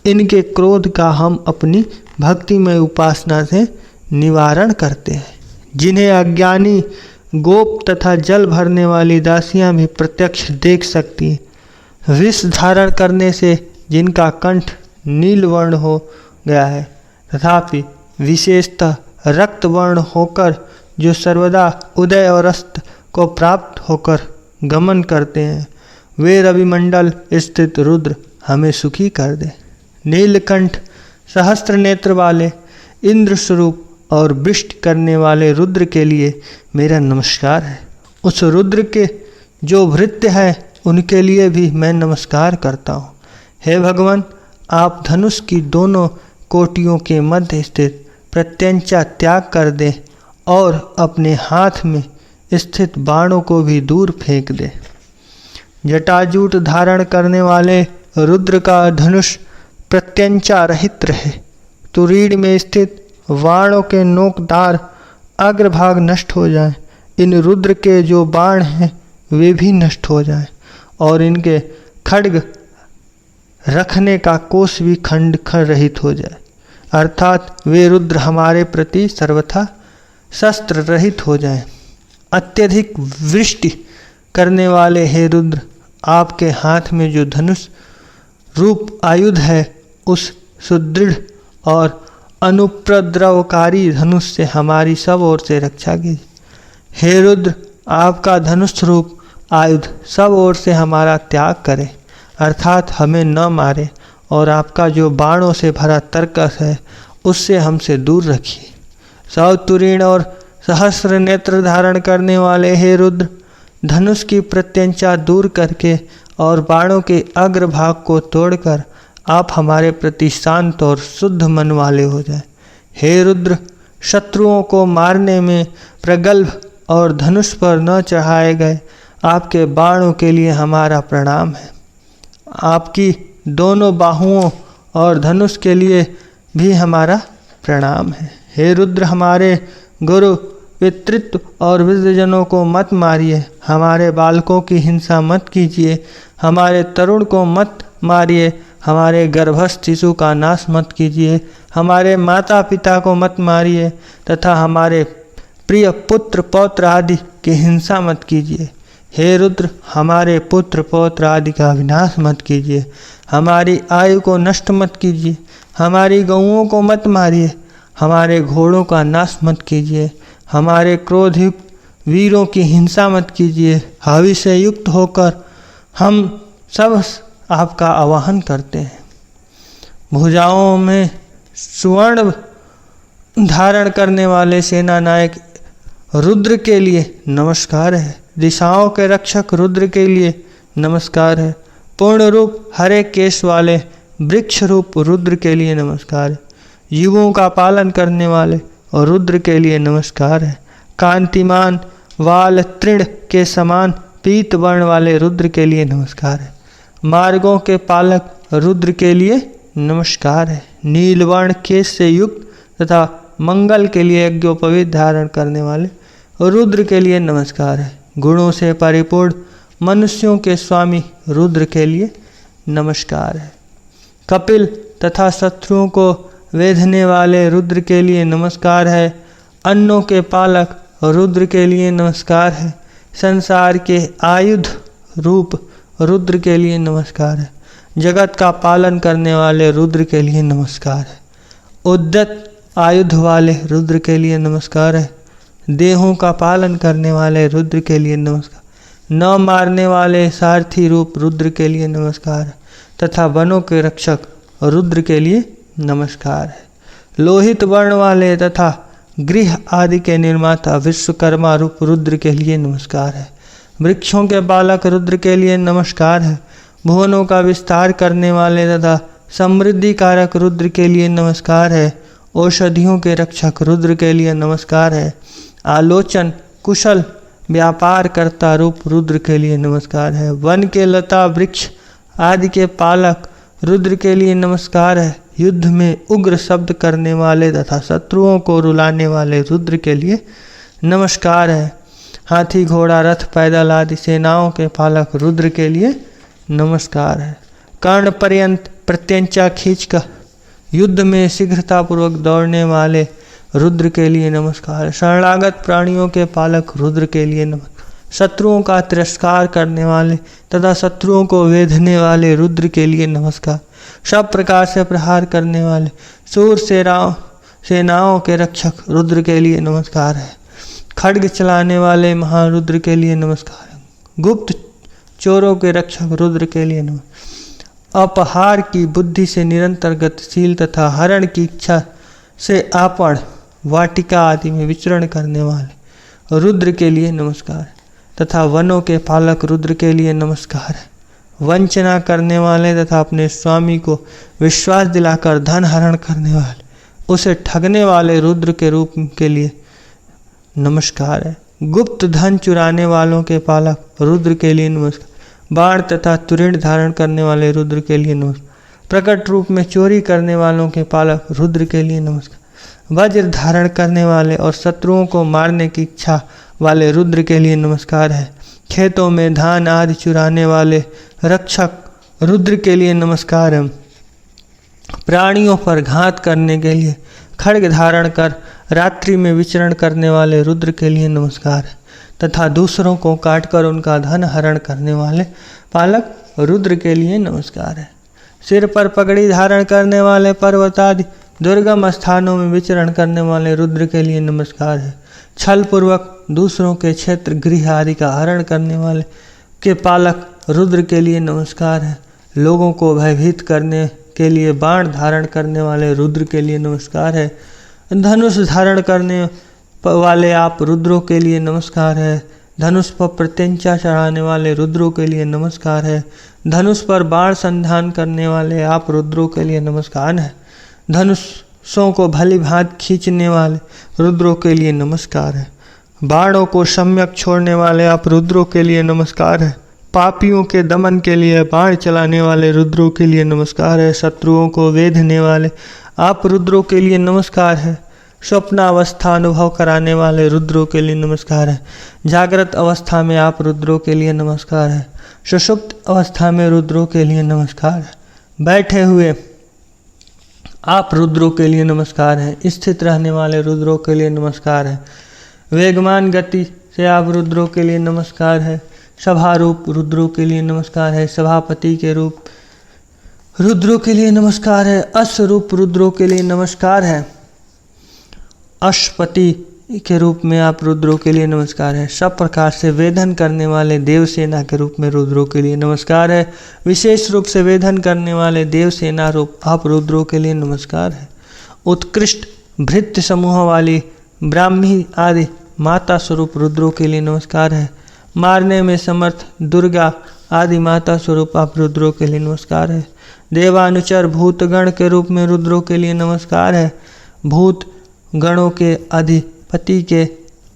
इनके क्रोध का हम अपनी भक्तिमय उपासना से निवारण करते हैं, जिन्हें अज्ञानी गोप तथा जल भरने वाली दासियां भी प्रत्यक्ष देख सकती हैं। विष धारण करने से जिनका कंठ नील वर्ण हो गया है तथापि विशेषतः रक्त वर्ण होकर जो सर्वदा उदय और अस्त को प्राप्त होकर गमन करते हैं, वे रविमंडल स्थित रुद्र हमें सुखी कर दे। नीलकंठ सहस्त्र नेत्र वाले इंद्र स्वरूप और वृष्टि करने वाले रुद्र के लिए मेरा नमस्कार है। उस रुद्र के जो भृत्य है उनके लिए भी मैं नमस्कार करता हूँ। हे भगवान, आप धनुष की दोनों कोटियों के मध्य स्थित प्रत्यंचा त्याग कर दें और अपने हाथ में स्थित बाणों को भी दूर फेंक दे। जटाजूट धारण करने वाले रुद्र का धनुष प्रत्यंचा रहित रहे। तुरीड़ में स्थित बाणों के नोकदार अग्रभाग नष्ट हो जाएं। इन रुद्र के जो बाण हैं वे भी नष्ट हो जाएं और इनके खड्ग रखने का कोष भी खंड रहित हो जाए, अर्थात वे रुद्र हमारे प्रति सर्वथा शस्त्र रहित हो जाएं। अत्यधिक वृष्टि करने वाले हे रुद्र, आपके हाथ में जो धनुष रूप आयुध है उस सुदृढ़ और अनुप्रद्रवकारी धनुष से हमारी सब ओर से रक्षा कीजिए। हे रुद्र, आपका धनुष रूप आयुध सब ओर से हमारा त्याग करे, अर्थात हमें न मारे, और आपका जो बाणों से भरा तर्कस है उससे हमसे दूर रखिए। सौतुरीण और सहस्र नेत्र धारण करने वाले हे रुद्र, धनुष की प्रत्यंचा दूर करके और बाणों के अग्रभाग को तोड़कर आप हमारे प्रति शांत और शुद्ध मन वाले हो जाए। हे रुद्र, शत्रुओं को मारने में प्रगल्भ और धनुष पर न चढ़ाए गए आपके बाणों के लिए हमारा प्रणाम है। आपकी दोनों बाहुओं और धनुष के लिए भी हमारा प्रणाम है। हे रुद्र, हमारे गुरु पितृत्व और वृद्धजनों को मत मारिए, हमारे बालकों की हिंसा मत कीजिए, हमारे तरुण को मत मारिए, हमारे गर्भस्थ शिशु का नाश मत कीजिए, हमारे माता पिता को मत मारिए तथा हमारे प्रिय पुत्र पौत्र आदि की हिंसा मत कीजिए। हे रुद्र, हमारे पुत्र पौत्र आदि का विनाश मत कीजिए, हमारी आयु को नष्ट मत कीजिए, हमारी गौओं को मत मारिए, हमारे घोड़ों का नाश मत कीजिए, हमारे क्रोधयुक्त वीरों की हिंसा मत कीजिए। हवि से युक्त होकर हम सब आपका आवाहन करते हैं। भुजाओं में स्वर्ण धारण करने वाले सेना नायक रुद्र के लिए नमस्कार है। दिशाओं के रक्षक रुद्र के लिए नमस्कार है। पूर्ण रूप हरे केश वाले वृक्ष रूप रुद्र के लिए नमस्कार है। जीवों का पालन करने वाले और रुद्र के लिए नमस्कार है। कांतिमान वाल तृण के समान पीत वर्ण वाले रुद्र के लिए नमस्कार है। मार्गों के पालक रुद्र के लिए नमस्कार है। नीलवर्ण केश से युक्त तथा मंगल के लिए यज्ञोपवीत धारण करने वाले रुद्र के लिए नमस्कार है। गुणों से परिपूर्ण मनुष्यों के स्वामी रुद्र के लिए नमस्कार है। कपिल तथा शत्रुओं को वेधने वाले रुद्र के लिए नमस्कार है। अन्नों के पालक रुद्र के लिए नमस्कार है। संसार के आयुध रूप रुद्र के लिए नमस्कार है। जगत का पालन करने वाले रुद्र के लिए नमस्कार है। उद्यत आयुध वाले रुद्र के लिए नमस्कार है। देहों का पालन करने वाले रुद्र के लिए नमस्कार। न मारने वाले सारथी रूप रुद्र के लिए नमस्कार है तथा वनों के रक्षक रुद्र के लिए नमस्कार है। लोहित वर्ण वाले तथा गृह आदि के निर्माता विश्वकर्मा रूप रुद्र के लिए नमस्कार है। वृक्षों के बालक रुद्र के लिए नमस्कार है। भुवनों का विस्तार करने वाले तथा समृद्धि कारक रुद्र के लिए नमस्कार है। औषधियों के रक्षक रुद्र के लिए नमस्कार है। आलोचन कुशल व्यापार करता रूप रुद्र के लिए नमस्कार है। वन के लता वृक्ष आदि के पालक रुद्र के लिए नमस्कार है। युद्ध में उग्र शब्द करने वाले तथा शत्रुओं को रुलाने वाले रुद्र के लिए नमस्कार है। हाथी घोड़ा रथ पैदल आदि सेनाओं के पालक रुद्र के लिए नमस्कार है। कर्ण पर्यंत प्रत्यंचा खींचकर युद्ध में शीघ्रतापूर्वक दौड़ने वाले रुद्र के लिए नमस्कार है। शरणागत प्राणियों के पालक रुद्र के लिए नमस्कार। शत्रुओं का तिरस्कार करने वाले तथा शत्रुओं को वेधने वाले रुद्र के लिए नमस्कार। सब प्रकार से प्रहार करने वाले सूर सेनाओं के रक्षक रुद्र के लिए नमस्कार है। खड्ग चलाने वाले महारुद्र के लिए नमस्कार है। गुप्त चोरों के रक्षक रुद्र के लिए नमस्कार। अपहार की बुद्धि से निरंतर गतिशील तथा हरण की इच्छा से आपण वाटिका आदि में विचरण करने वाले रुद्र के लिए नमस्कार तथा वनों के पालक रुद्र के लिए नमस्कार है। वंचना करने वाले तथा अपने स्वामी को विश्वास दिलाकर धन हरण करने वाले उसे ठगने वाले रुद्र के रूप के लिए नमस्कार है। गुप्त धन चुराने वालों के पालक रुद्र के लिए नमस्कार। बाण तथा तुरीण धारण करने वाले रुद्र के लिए नमस्कार। प्रकट रूप में चोरी करने वालों के पालक रुद्र के लिए नमस्कार। वज्र धारण करने वाले और शत्रुओं को मारने की इच्छा वाले रुद्र के लिए नमस्कार है। खेतों में धान आदि चुराने वाले रक्षक रुद्र के लिए नमस्कार है। प्राणियों पर घात करने के लिए खड्ग धारण कर रात्रि में विचरण करने वाले रुद्र के लिए नमस्कार है तथा दूसरों को काटकर उनका धन हरण करने वाले पालक रुद्र के लिए नमस्कार है। सिर पर पगड़ी धारण करने वाले पर्वत आदि दुर्गम स्थानों में विचरण करने वाले रुद्र के लिए नमस्कार है। छल पूर्वक दूसरों के क्षेत्र गृह आदि का हरण करने वाले के पालक रुद्र के लिए नमस्कार है। लोगों को भयभीत करने के लिए बाण धारण करने वाले रुद्र के लिए नमस्कार है। धनुष धारण करने वाले आप रुद्रों के लिए नमस्कार है। धनुष पर प्रत्यंचा चढ़ाने वाले रुद्रों के लिए नमस्कार है। धनुष पर बाण संधान करने वाले आप रुद्रों के लिए नमस्कार है। धनुषों को भली भांति खींचने वाले रुद्रों के लिए नमस्कार है। बाणों को सम्यक छोड़ने वाले आप रुद्रों के लिए नमस्कार है। पापियों के दमन के लिए बाण चलाने वाले रुद्रों के लिए नमस्कार है। शत्रुओं को वेधने वाले आप रुद्रों के लिए नमस्कार है। स्वप्नावस्था अनुभव कराने वाले रुद्रों के लिए नमस्कार है। जागृत अवस्था में आप रुद्रों के लिए नमस्कार है। सुषुप्त अवस्था में रुद्रों के लिए नमस्कार है। बैठे हुए आप रुद्रों के लिए नमस्कार है। स्थित रहने वाले रुद्रों के लिए नमस्कार है। वेगमान गति से आप रुद्रों के लिए नमस्कार है। सभा रूप रुद्रों के लिए नमस्कार है। सभापति के रूप रुद्रों के लिए नमस्कार है। अश्वरूप रुद्रों के लिए नमस्कार है। अश्वपति के रूप में आप रुद्रों के लिए नमस्कार है। सब प्रकार से वेधन करने वाले देवसेना के रूप में रुद्रों के लिए नमस्कार है। विशेष रूप से वेधन करने वाले देवसेना रूप आप रुद्रों के लिए नमस्कार है। उत्कृष्ट भृत्य समूह वाली ब्राह्मी आदि माता स्वरूप रुद्रों के लिए नमस्कार है। मारने में समर्थ दुर्गा आदि माता स्वरूप आप रुद्रों के लिए नमस्कार है। देवानुचर भूतगण के रूप में रुद्रों के लिए नमस्कार है। भूत गणों के अधिपति के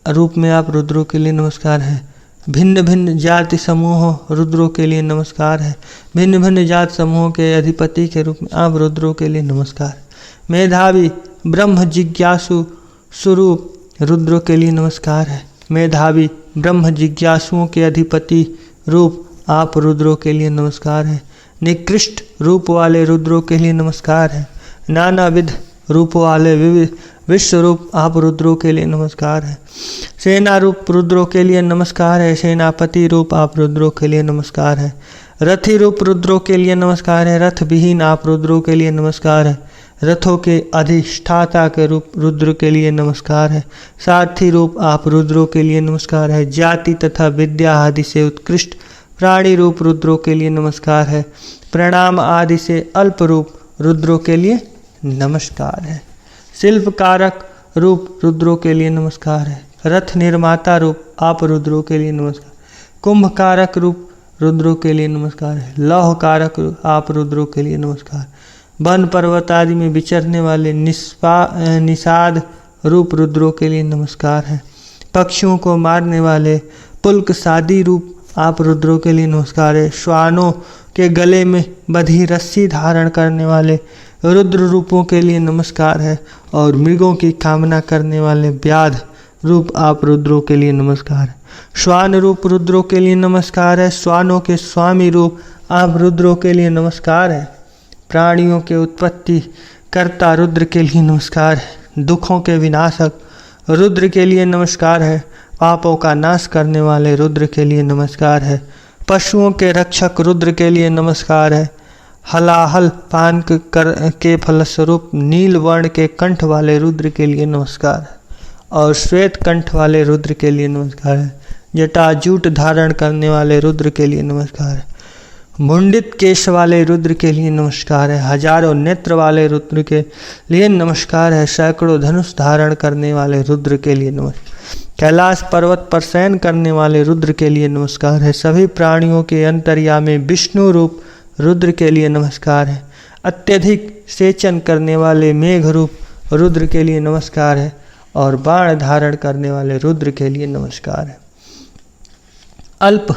रूप में आप रुद्रों के लिए नमस्कार है। भिन्न भिन्न जाति समूह रुद्रों के लिए नमस्कार है। भिन्न भिन्न जाति समूहों के अधिपति के रूप में आप रुद्रों के लिए नमस्कार। मेधावी ब्रह्म जिज्ञासु स्वरूप रुद्रों के लिए नमस्कार है। मेधावी ब्रह्म जिज्ञासुओं के अधिपति रूप आप रुद्रों के लिए नमस्कार है। निकृष्ट रूप वाले रुद्रों के लिए नमस्कार है। नानाविध रूप वाले विविध विश्व रूप आप रुद्रों के लिए नमस्कार है। सेना रूप रुद्रों के लिए नमस्कार है। सेनापति रूप आप रुद्रों के लिए नमस्कार है। रथी रूप रुद्रों के लिए नमस्कार है। रथ विहीन आप रुद्रों के लिए नमस्कार है। रथों के अधिष्ठाता के रूप रुद्र के लिए नमस्कार है। सारथी रूप आप रुद्रों के लिए नमस्कार है। जाति तथा विद्या आदि से उत्कृष्ट प्राणी रूप रुद्रों के लिए नमस्कार है। प्रणाम आदि से अल्प रूप रुद्रों के लिए नमस्कार है। शिल्पकारक रूप रुद्रों के लिए नमस्कार है। रथ निर्माता रूप आप रुद्रों के लिए नमस्कार। कुंभकारक रूप रुद्रों के लिए नमस्कार है। लौहकारक आप रुद्रों के लिए नमस्कार। वन पर्वत आदि में विचरने वाले निषाद रूप रुद्रों के लिए नमस्कार है। पक्षियों को मारने वाले पुल्कसादी रूप आप रुद्रों के लिए नमस्कार है। श्वानों के गले में बधी रस्सी धारण करने वाले रुद्र रूपों के लिए नमस्कार है। और मृगों की कामना करने वाले व्याध रूप आप रुद्रों के लिए नमस्कार है। श्वान रूप रुद्रों के लिए नमस्कार है। श्वानों के स्वामी रूप आप रुद्रों के लिए नमस्कार है। प्राणियों के उत्पत्ति कर्ता रुद्र के लिए नमस्कार है। दुखों के विनाशक रुद्र के लिए नमस्कार है। पापों का नाश करने वाले रुद्र के लिए नमस्कार है। पशुओं के रक्षक रुद्र के लिए नमस्कार है। हलाहल पान के फलस्वरूप नील वर्ण के कंठ वाले रुद्र के लिए नमस्कार है। और श्वेत कंठ वाले रुद्र के लिए नमस्कार है। जटाजूट धारण करने वाले रुद्र के लिए नमस्कार है। मुंडित केश वाले रुद्र के लिए नमस्कार है। हजारों नेत्र वाले रुद्र के लिए नमस्कार है। सैकड़ों धनुष धारण करने वाले रुद्र के लिए नमस्कार। कैलाश पर्वत पर शयन करने वाले रुद्र के लिए नमस्कार है। सभी प्राणियों के अंतर्यामी विष्णु रूप रुद्र के लिए नमस्कार है। अत्यधिक सेचन करने वाले मेघ रूप रुद्र के लिए नमस्कार है। और बाण धारण करने वाले रुद्र के लिए नमस्कार है। अल्प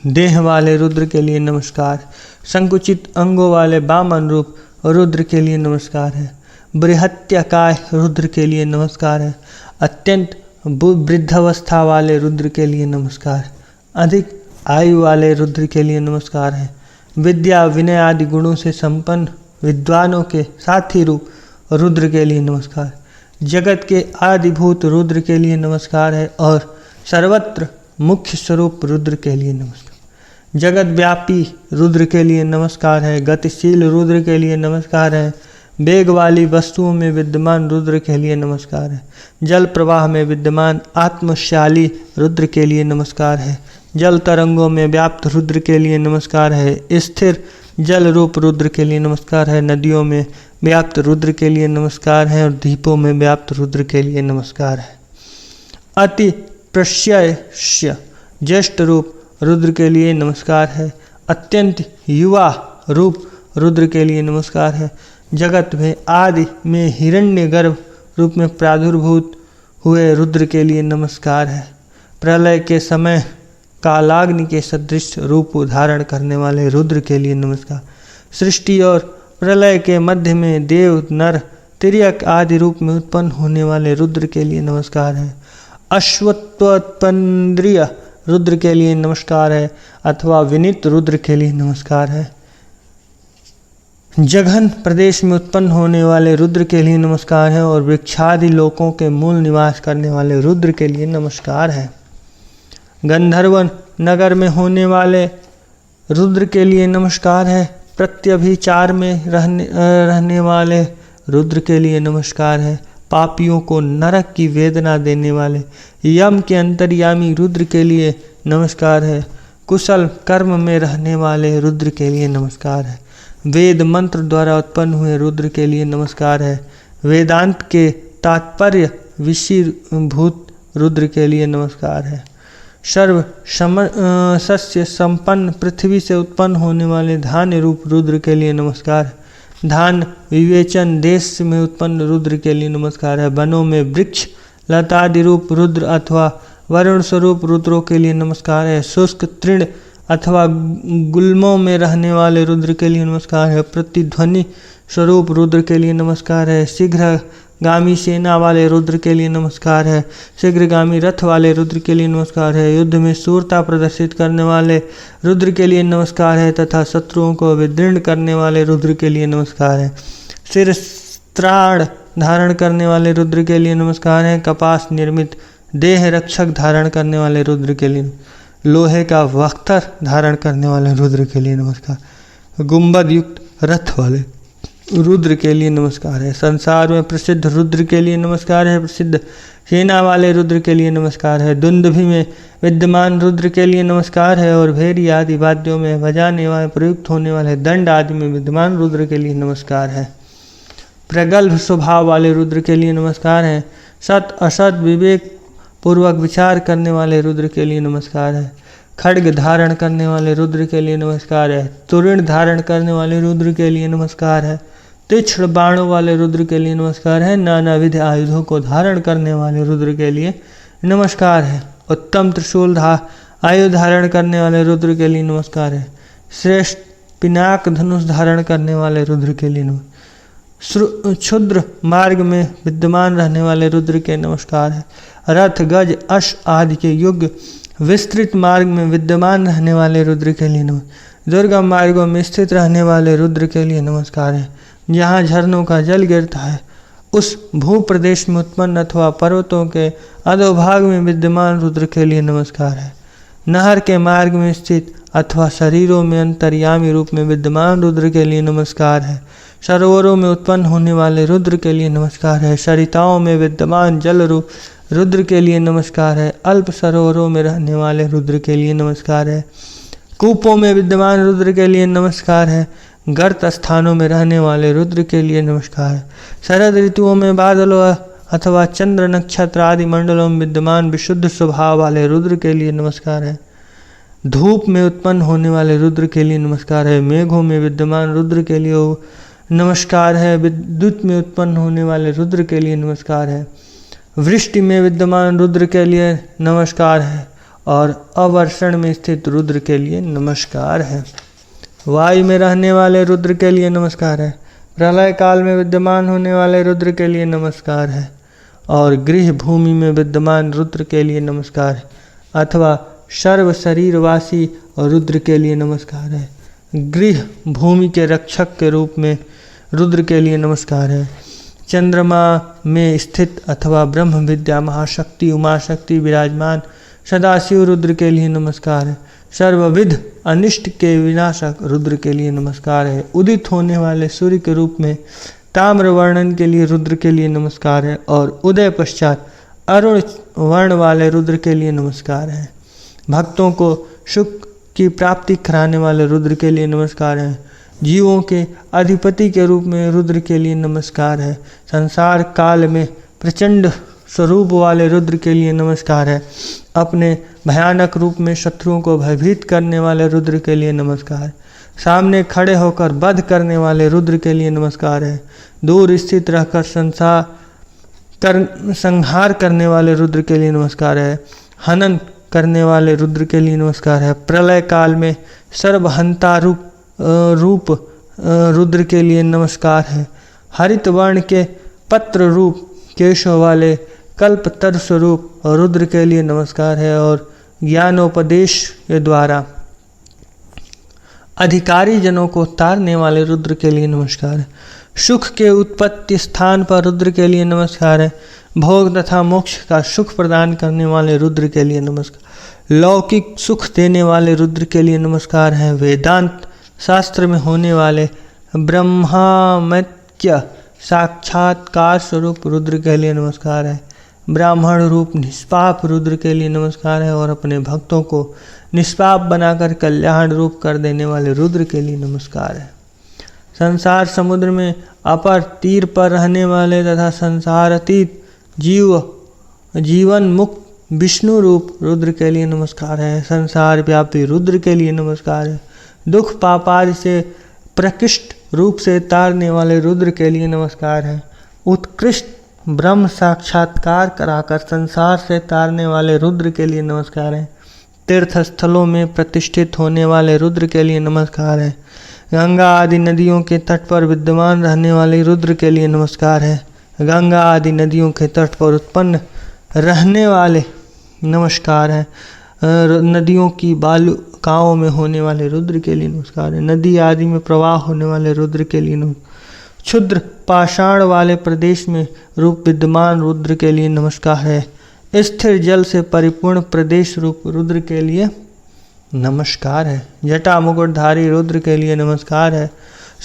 देह वाले रुद्र के लिए नमस्कार। संकुचित अंगों वाले वामन रूप रुद्र के लिए नमस्कार है। बृहत्याकाय रुद्र के लिए नमस्कार है। अत्यंत वृद्धावस्था वाले रुद्र के लिए नमस्कार। अधिक आयु वाले रुद्र के लिए नमस्कार है। विद्या विनय आदि गुणों से संपन्न विद्वानों के साथी रूप रुद्र के लिए नमस्कार। जगत के आदिभूत रुद्र के लिए नमस्कार है। और सर्वत्र मुख्य स्वरूप रुद्र के लिए नमस्कार। जगत व्यापी रुद्र के लिए नमस्कार है। गतिशील रुद्र के लिए नमस्कार है। वेग वाली वस्तुओं में विद्यमान रुद्र के लिए नमस्कार है। जल प्रवाह में विद्यमान आत्मशाली रुद्र के लिए नमस्कार है। जल तरंगों में व्याप्त रुद्र के लिए नमस्कार है। स्थिर जल रूप रुद्र के लिए नमस्कार है। नदियों में व्याप्त रुद्र के लिए नमस्कार है और द्वीपों में व्याप्त रुद्र के लिए नमस्कार है। अति प्रशस्य ज्येष्ठ रूप रुद्र के लिए नमस्कार है। अत्यंत युवा रूप रुद्र के लिए नमस्कार है। जगत में आदि में हिरण्यगर्भ रूप में प्रादुर्भूत हुए रुद्र के लिए नमस्कार है। प्रलय के समय कालाग्नि के सदृश रूप धारण करने वाले रुद्र के लिए नमस्कार। सृष्टि और प्रलय के मध्य में देव नर तिर्यक आदि रूप में उत्पन्न होने वाले रुद्र के लिए नमस्कार है। अश्वत्थोत्पंद्रिय रुद्र के लिए नमस्कार है अथवा विनीत रुद्र के लिए नमस्कार है। जघन प्रदेश में उत्पन्न होने वाले रुद्र के लिए नमस्कार है और वृक्षादि लोकों के मूल निवास करने वाले रुद्र के लिए नमस्कार है। गंधर्व नगर में होने वाले रुद्र के लिए नमस्कार है। प्रत्यभिचार में रहने वाले रुद्र के लिए नमस्कार है। पापियों को नरक की वेदना देने वाले यम के अंतर्यामी रुद्र के लिए नमस्कार है। कुशल कर्म में रहने वाले रुद्र के लिए नमस्कार है। वेद मंत्र द्वारा उत्पन्न हुए रुद्र के लिए नमस्कार है। वेदांत के तात्पर्य विषीभूत रुद्र के लिए नमस्कार है। सर्व सस्य संपन्न पृथ्वी से उत्पन्न होने वाले धान्य रूप रुद्र के लिए नमस्कार है। धान विवेचन देश में उत्पन्न रुद्र के लिए नमस्कार है। वनों में वृक्ष लतादि रूप रुद्र अथवा वरुण स्वरूप रुद्रों के लिए नमस्कार है। शुष्क तृण अथवा गुल्मों में रहने वाले रुद्र के लिए नमस्कार है। प्रतिध्वनि स्वरूप रुद्र के लिए नमस्कार है। शीघ्रगामी सेना वाले रुद्र के लिए नमस्कार है। शीघ्रगामी रथ वाले रुद्र के लिए नमस्कार है। युद्ध में शूरता प्रदर्शित करने वाले रुद्र के लिए नमस्कार है तथा शत्रुओं को विदीर्ण करने वाले रुद्र के लिए नमस्कार है। शिरस्त्राण धारण करने वाले रुद्र के लिए नमस्कार है। कपास निर्मित देह रक्षक धारण करने वाले रुद्र के लिए, लोहे का वख्तर धारण करने वाले रुद्र के लिए नमस्कार। गुंबद युक्त रथ वाले रुद्र के लिए नमस्कार है। संसार में प्रसिद्ध रुद्र के लिए नमस्कार है। प्रसिद्ध सेना वाले रुद्र के लिए नमस्कार है। दुंदुभि में विद्यमान रुद्र के लिए नमस्कार है और भेरी आदि वाद्यों में बजाने वाले प्रयुक्त होने वाले दंड आदि में विद्यमान रुद्र के लिए नमस्कार है। प्रगल्भ स्वभाव वाले रुद्र के लिए नमस्कार है। सत असत विवेक पूर्वक विचार करने वाले रुद्र के लिए नमस्कार है। खड्ग धारण करने वाले रुद्र के लिए नमस्कार है। तुरीण धारण करने वाले रुद्र के लिए नमस्कार है। तीक्ष्ण बाणों वाले रुद्र के लिए नमस्कार है। नानाविध आयुधों को धारण करने वाले रुद्र के लिए नमस्कार है। उत्तम त्रिशूल आयुध धारण करने वाले रुद्र के लिए नमस्कार है। श्रेष्ठ पिनाक धनुष धारण करने वाले रुद्र के लिए क्षुद्र मार्ग में विद्यमान रहने वाले रुद्र के नमस्कार है। रथ गज अश आदि के युग विस्तृत मार्ग में विद्यमान रहने वाले रुद्र के लिए नमस्कार। दुर्गम मार्गों में स्थित रहने वाले रुद्र के लिए नमस्कार है। जहाँ झरनों का जल गिरता है उस भूप्रदेश में उत्पन्न अथवा पर्वतों के अधोभाग में विद्यमान रुद्र के लिए नमस्कार है। नहर के मार्ग में स्थित अथवा शरीरों में अंतर्यामी रूप में विद्यमान रुद्र के लिए नमस्कार है। सरोवरों में उत्पन्न होने वाले रुद्र के लिए नमस्कार है। सरिताओं में विद्यमान जल रूप रुद्र के लिए नमस्कार है। अल्प सरोवरों में रहने वाले रुद्र के लिए नमस्कार है। कूपों में विद्यमान रुद्र के लिए नमस्कार है। गर्त स्थानों में रहने वाले रुद्र के लिए नमस्कार है। शरद ऋतुओं में बादलों अथवा चंद्र नक्षत्र आदि मंडलों में विद्यमान विशुद्ध स्वभाव वाले रुद्र के लिए नमस्कार है। धूप में उत्पन्न होने वाले रुद्र के लिए नमस्कार है। मेघों में विद्यमान रुद्र के लिए नमस्कार है। विद्युत में उत्पन्न होने वाले रुद्र के लिए नमस्कार है। वृष्टि में विद्यमान रुद्र के लिए नमस्कार है और अवर्षण में स्थित रुद्र के लिए नमस्कार है। वायु में रहने वाले रुद्र के लिए नमस्कार है। प्रलय काल में विद्यमान होने वाले रुद्र के लिए नमस्कार है और गृह भूमि में विद्यमान रुद्र के लिए नमस्कार है अथवा सर्व शरीरवासी और रुद्र के लिए नमस्कार है। गृह भूमि के रक्षक के रूप में रुद्र के लिए नमस्कार है। चंद्रमा में स्थित अथवा ब्रह्म विद्या महाशक्ति उमा शक्ति विराजमान सदाशिव रुद्र के लिए नमस्कार है। सर्वविध अनिष्ट के विनाशक रुद्र के लिए नमस्कार है। उदित होने वाले सूर्य के रूप में ताम्र वर्णन के लिए रुद्र के लिए नमस्कार है। और उदय पश्चात अरुण वर्ण वाले रुद्र के लिए नमस्कार है। भक्तों को सुख की प्राप्ति कराने वाले रुद्र के लिए नमस्कार है। जीवों के अधिपति के रूप में रुद्र के लिए नमस्कार है। संसार काल में प्रचंड स्वरूप वाले रुद्र के लिए नमस्कार है। अपने भयानक रूप में शत्रुओं को भयभीत करने वाले रुद्र के लिए नमस्कार। सामने खड़े होकर वध करने वाले रुद्र के लिए नमस्कार है। दूर स्थित रहकर संहार करने वाले रुद्र के लिए नमस्कार है। हनन करने वाले रुद्र के लिए नमस्कार है। प्रलय काल में सर्वहंता रूप रुद्र के लिए नमस्कार है। हरित वर्ण के पत्र रूप केशव वाले कल्पतर स्वरूप रुद्र के लिए नमस्कार है। और ज्ञानोपदेश के द्वारा अधिकारी जनों को तारने वाले रुद्र के लिए नमस्कार है। सुख के उत्पत्ति स्थान पर रुद्र के लिए नमस्कार है। भोग तथा मोक्ष का सुख प्रदान करने वाले रुद्र के लिए नमस्कार। लौकिक सुख देने वाले रुद्र के लिए नमस्कार है। वेदांत शास्त्र में होने वाले ब्रह्मामत्य साक्षात्कार स्वरूप रुद्र के लिए नमस्कार है। ब्राह्मण रूप निष्पाप रुद्र के लिए नमस्कार है। और अपने भक्तों को निष्पाप बनाकर कल्याण रूप कर देने वाले रुद्र के लिए नमस्कार है। संसार समुद्र में अपर तीर पर रहने वाले तथा संसार अतीत जीवन मुक्त विष्णु रूप रुद्र के लिए नमस्कार है। संसार व्यापी रुद्र के लिए नमस्कार है। दुख पापादि से प्रकृष्ट रूप से तारने वाले रुद्र के लिए नमस्कार है। उत्कृष्ट ब्रह्म साक्षात्कार कराकर संसार से तारने वाले रुद्र के लिए नमस्कार है। तीर्थ स्थलों में प्रतिष्ठित होने वाले रुद्र के लिए नमस्कार है। गंगा आदि नदियों के तट पर विद्यमान रहने वाले रुद्र के लिए नमस्कार है। गंगा आदि नदियों के तट पर उत्पन्न रहने वाले नमस्कार है। नदियों की बालुकाओं में होने वाले रुद्र के लिए नमस्कार है। नदी आदि में प्रवाह होने वाले रुद्र के लिए नमस्कार। क्षुद्र पाषाण वाले प्रदेश में रूप विद्यमान रुद्र के लिए नमस्कार है। स्थिर जल से परिपूर्ण प्रदेश रूप रुद्र के लिए नमस्कार है। जटा मुकुटधारी रुद्र के लिए नमस्कार है।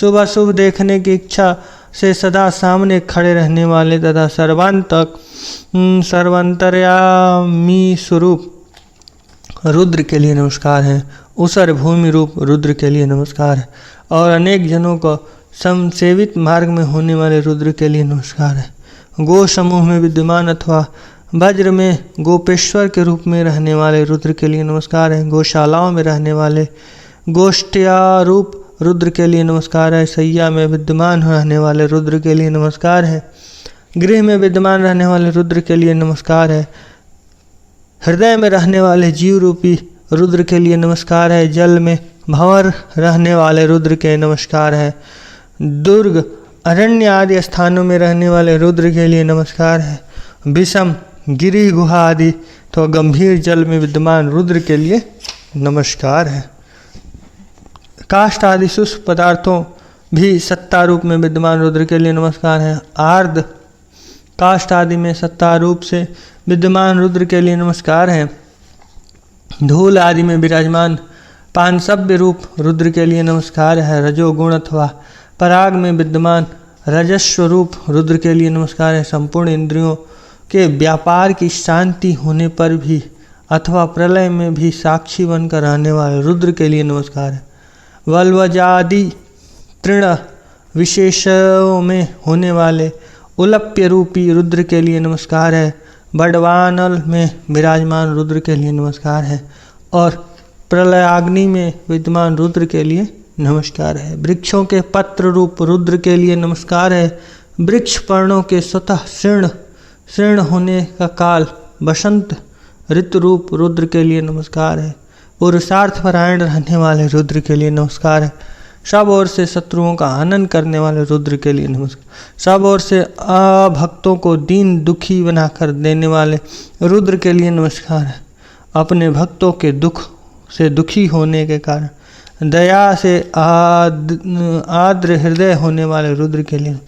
शुभ अशुभ देखने की इच्छा से सदा सामने खड़े रहने वाले तथा सर्वांतर्यामी स्वरूप रुद्र के लिए नमस्कार है। उसर भूमि रूप रुद्र के लिए नमस्कार है। और अनेक जनों को समसेवित मार्ग में होने वाले रुद्र के लिए नमस्कार है। गो समूह में विद्यमान अथवा वज्र में गोपेश्वर के रूप में रहने वाले रुद्र के लिए नमस्कार है। गौशालाओं में रहने वाले गोष्ठ्यारूप रुद्र के लिए नमस्कार है। सैया में विद्यमान रहने वाले रुद्र के लिए नमस्कार है। गृह में विद्यमान रहने वाले रुद्र के लिए नमस्कार है। हृदय में रहने वाले जीव रूपी रुद्र के लिए नमस्कार है। जल में भंवर रहने वाले रुद्र के नमस्कार है। दुर्ग अरण्य आदि स्थानों में रहने वाले रुद्र के लिए नमस्कार है। विषम गिरि गुहा आदि तो गंभीर जल में विद्यमान रुद्र के लिए नमस्कार है। काष्ठ आदि शुष्क पदार्थों भी सत्ता रूप में विद्यमान रुद्र के लिए नमस्कार है। आर्द्र काष्ठ आदि में सत्ता रूप से विद्यमान रुद्र के लिए नमस्कार है। धूल आदि में विराजमान पानसव्य रूप रुद्र के लिए नमस्कार है। रजोगुण अथवा पराग में विद्यमान रजस्व रूप रुद्र के लिए नमस्कार है। संपूर्ण इंद्रियों के व्यापार की शांति होने पर भी अथवा प्रलय में भी साक्षी बनकर रहने वाले रुद्र के लिए नमस्कार है। वल्वजादि तृण विशेषों में होने वाले उलप्य रूपी रुद्र के लिए नमस्कार है। बड़वानल में विराजमान रुद्र के लिए नमस्कार है। और प्रलयाग्नि में विद्यमान रुद्र के लिए नमस्कार है। वृक्षों के पत्र रूप रुद्र के लिए नमस्कार है। वृक्ष पर्णों के स्वतः शीर्ण होने का काल बसंत ऋतु रूप रुद्र के लिए नमस्कार है। पुरुषार्थ परायण रहने वाले रुद्र के लिए नमस्कार है। सब ओर से शत्रुओं का हनन करने वाले रुद्र के लिए नमस्कार। सब ओर से अभक्तों को दीन दुखी बनाकर देने वाले रुद्र के लिए नमस्कार है। अपने भक्तों के दुख से दुखी होने के कारण दया से आर्द्र हृदय होने वाले रुद्र के लिए,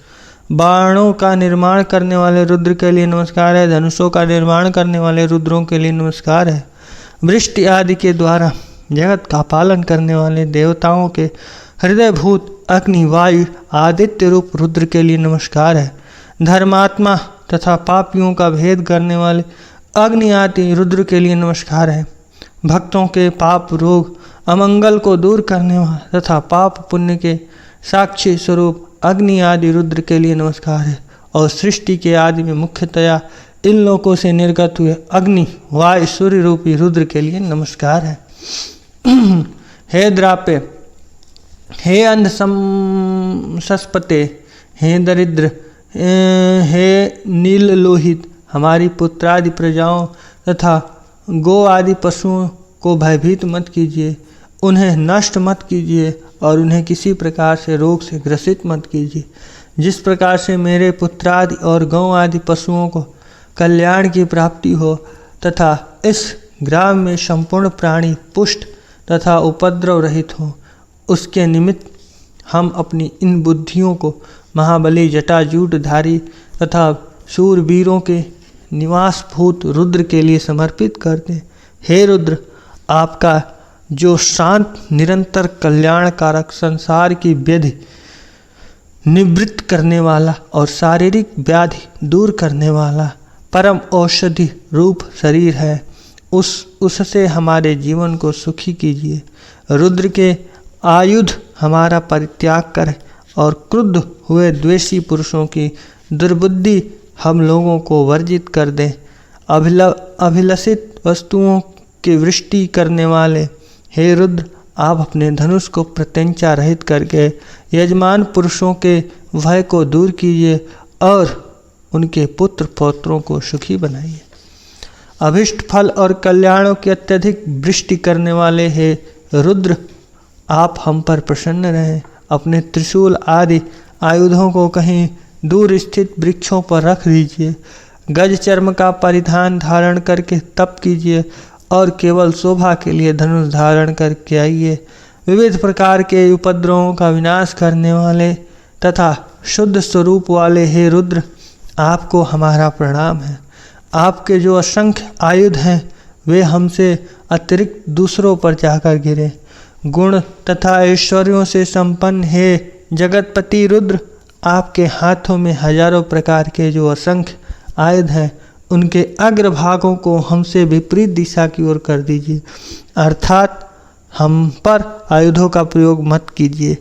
बाणों का निर्माण करने वाले रुद्र के लिए नमस्कार है। धनुषों का निर्माण करने वाले रुद्रों के लिए नमस्कार है। वृष्टि आदि के द्वारा जगत का पालन करने वाले देवताओं के हृदयभूत अग्नि, वायु, आदित्य रूप रुद्र के लिए नमस्कार है। धर्मात्मा तथा पापियों का भेद करने वाले अग्नि आदि रुद्र के लिए नमस्कार है। भक्तों के पाप, रोग, अमंगल को दूर करने वाला तथा पाप पुण्य के साक्षी स्वरूप अग्नि आदि रुद्र के लिए नमस्कार है। और सृष्टि के आदि में मुख्यतया इन लोकों से निर्गत हुए अग्नि, वायु, सूर्य रूपी रुद्र के लिए नमस्कार है। हे द्रापे, हे अंध सस्पते, हे दरिद्र, हे नील लोहित, हमारी पुत्रादि प्रजाओं तथा गो आदि पशुओं को भयभीत मत कीजिए, उन्हें नष्ट मत कीजिए और उन्हें किसी प्रकार से रोग से ग्रसित मत कीजिए। जिस प्रकार से मेरे पुत्रादि और गौ आदि पशुओं को कल्याण की प्राप्ति हो तथा इस ग्राम में संपूर्ण प्राणी पुष्ट तथा उपद्रव रहित हो, उसके निमित्त हम अपनी इन बुद्धियों को महाबली जटाजूटधारी तथा शूरवीरों के निवास भूत रुद्र के लिए समर्पित करते हैं। हे रुद्र, आपका जो शांत निरंतर कल्याणकारक, संसार की व्याधि निवृत्त करने वाला और शारीरिक व्याधि दूर करने वाला परम औषधि रूप शरीर है, उससे हमारे जीवन को सुखी कीजिए। रुद्र के आयुध हमारा परित्याग करें और क्रुद्ध हुए द्वेषी पुरुषों की दुर्बुद्धि हम लोगों को वर्जित कर दें। अभिलषित वस्तुओं की वृष्टि करने वाले हे रुद्र, आप अपने धनुष को प्रत्यंचा रहित करके यजमान पुरुषों के भय को दूर कीजिए और उनके पुत्र पौत्रों को सुखी बनाइए। अभिष्ट फल और कल्याणों की अत्यधिक वृष्टि करने वाले हे रुद्र, आप हम पर प्रसन्न रहें। अपने त्रिशूल आदि आयुधों को कहीं दूर स्थित वृक्षों पर रख दीजिए। गज चर्म का परिधान धारण करके तप कीजिए और केवल शोभा के लिए धनुष धारण करके आइए। विविध प्रकार के उपद्रवों का विनाश करने वाले तथा शुद्ध स्वरूप वाले हे रुद्र, आपको हमारा प्रणाम है। आपके जो असंख्य आयुध हैं वे हमसे अतिरिक्त दूसरों पर जाकर गिरे। गुण तथा ऐश्वर्यों से संपन्न हे जगतपति रुद्र, आपके हाथों में हजारों प्रकार के जो असंख्य आयुध हैं उनके अग्रभागों को हमसे विपरीत दिशा की ओर कर दीजिए, अर्थात हम पर आयुधों का प्रयोग मत कीजिए।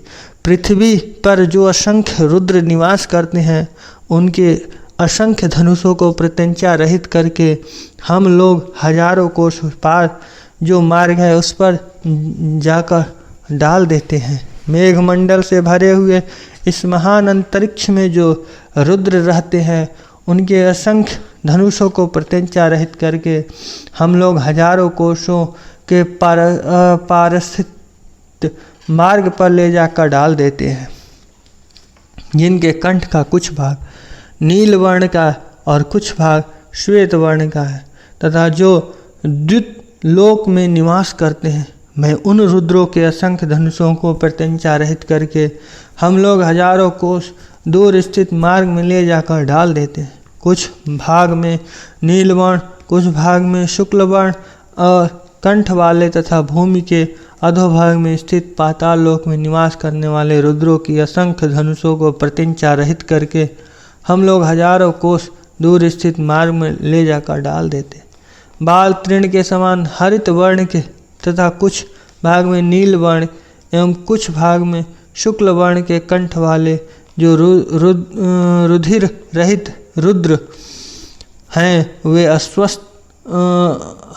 पृथ्वी पर जो असंख्य रुद्र निवास करते हैं उनके असंख्य धनुषों को प्रत्यंचा रहित करके हम लोग हजारों कोस पार जो मार्ग है उस पर जाकर डाल देते हैं। मेघमंडल से भरे हुए इस महान अंतरिक्ष में जो रुद्र रहते हैं उनके असंख्य धनुषों को प्रत्यंचा रहित करके हम लोग हजारों कोसों के पारस्थित मार्ग पर ले जाकर डाल देते हैं, जिनके कंठ का कुछ भाग नील वर्ण का और कुछ भाग श्वेत वर्ण का है तथा जो द्वित लोक में निवास करते हैं। मैं उन रुद्रों के असंख्य धनुषों को प्रत्यंचा रहित करके हम लोग हजारों कोस दूर स्थित मार्ग में ले जाकर डाल देते हैं। कुछ भाग में नीलवर्ण, कुछ भाग में शुक्ल वर्ण और कंठ वाले तथा भूमि के अधोभाग में स्थित पाताल लोक में निवास करने वाले रुद्रों की असंख्य धनुषों को प्रत्यंचा रहित करके हम लोग हजारों कोस दूर स्थित मार्ग में ले जाकर डाल देते। बाल तृण के समान हरित वर्ण के तथा कुछ भाग में नील वर्ण एवं कुछ भाग में शुक्ल वर्ण के कंठ वाले जो रुधिर रहित रुद्र हैं वे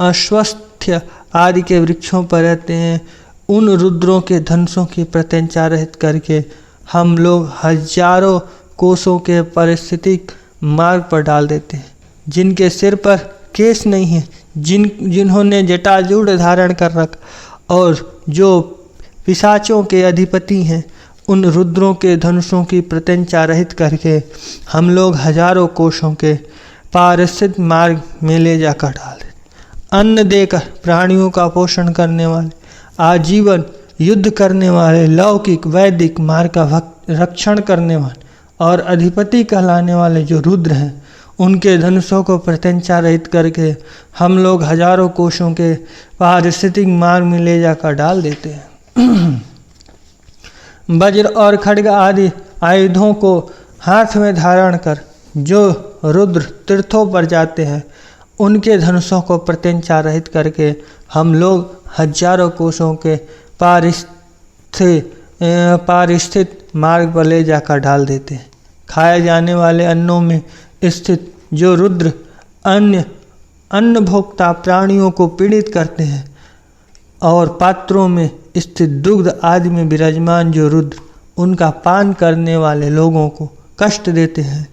अश्वस्थ्य आदि के वृक्षों पर रहते हैं। उन रुद्रों के धनुषों की प्रत्यंचा रहित करके हम लोग हजारों कोसों के पारिस्थितिक मार्ग पर डाल देते हैं। जिनके सिर पर केश नहीं है, जिन्होंने जटाजूट धारण कर रखा और जो पिशाचों के अधिपति हैं, उन रुद्रों के धनुषों की प्रत्यंचा रहित करके हम लोग हजारों कोसों के पारिस्थितिक मार्ग में ले जाकर डाल देते। अन्न देकर प्राणियों का पोषण करने वाले, आजीवन युद्ध करने वाले, लौकिक वैदिक मार्ग का रक्षण करने वाले और अधिपति कहलाने वाले जो रुद्र हैं, उनके धनुषों को प्रत्यंचा रहित करके हम लोग हजारों कोसों के पारिस्थितिक मार्ग में ले जाकर डाल देते हैं। वज्र और खड्ग आदि आयुधों को हाथ में धारण कर जो रुद्र तीर्थों पर जाते हैं, उनके धनुषों को प्रत्यंचा रहित करके हम लोग हजारों कोसों के पार स्थित मार्ग पर ले जाकर डाल देते हैं। खाए जाने वाले अन्नों में स्थित जो रुद्र अन्य अन्न भोक्ता प्राणियों को पीड़ित करते हैं और पात्रों में स्थित दुग्ध आदि में विराजमान जो रुद्र उनका पान करने वाले लोगों को कष्ट देते हैं,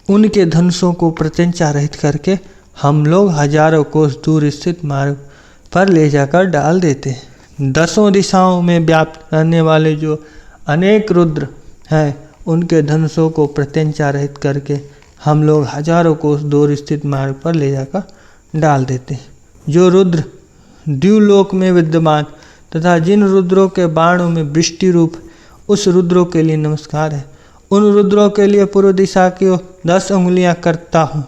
उनके धनुषों को प्रत्यंचा रहित करके हम लोग हजारों कोस दूर स्थित मार्ग पर ले जाकर डाल देते हैं। 10 दिशाओं में व्याप्त रहने वाले जो अनेक रुद्र हैं, उनके धनुषों को प्रत्यंचा रहित करके हम लोग हजारों कोस दूर स्थित मार्ग पर ले जाकर डाल देते हैं। जो रुद्र द्युलोक में विद्यमान तथा जिन रुद्रों के बाणों में वृष्टि रूप, उस रुद्रों के लिए नमस्कार है। उन रुद्रों के लिए पूर्व दिशा की ओर 10 उंगलियां करता हूँ,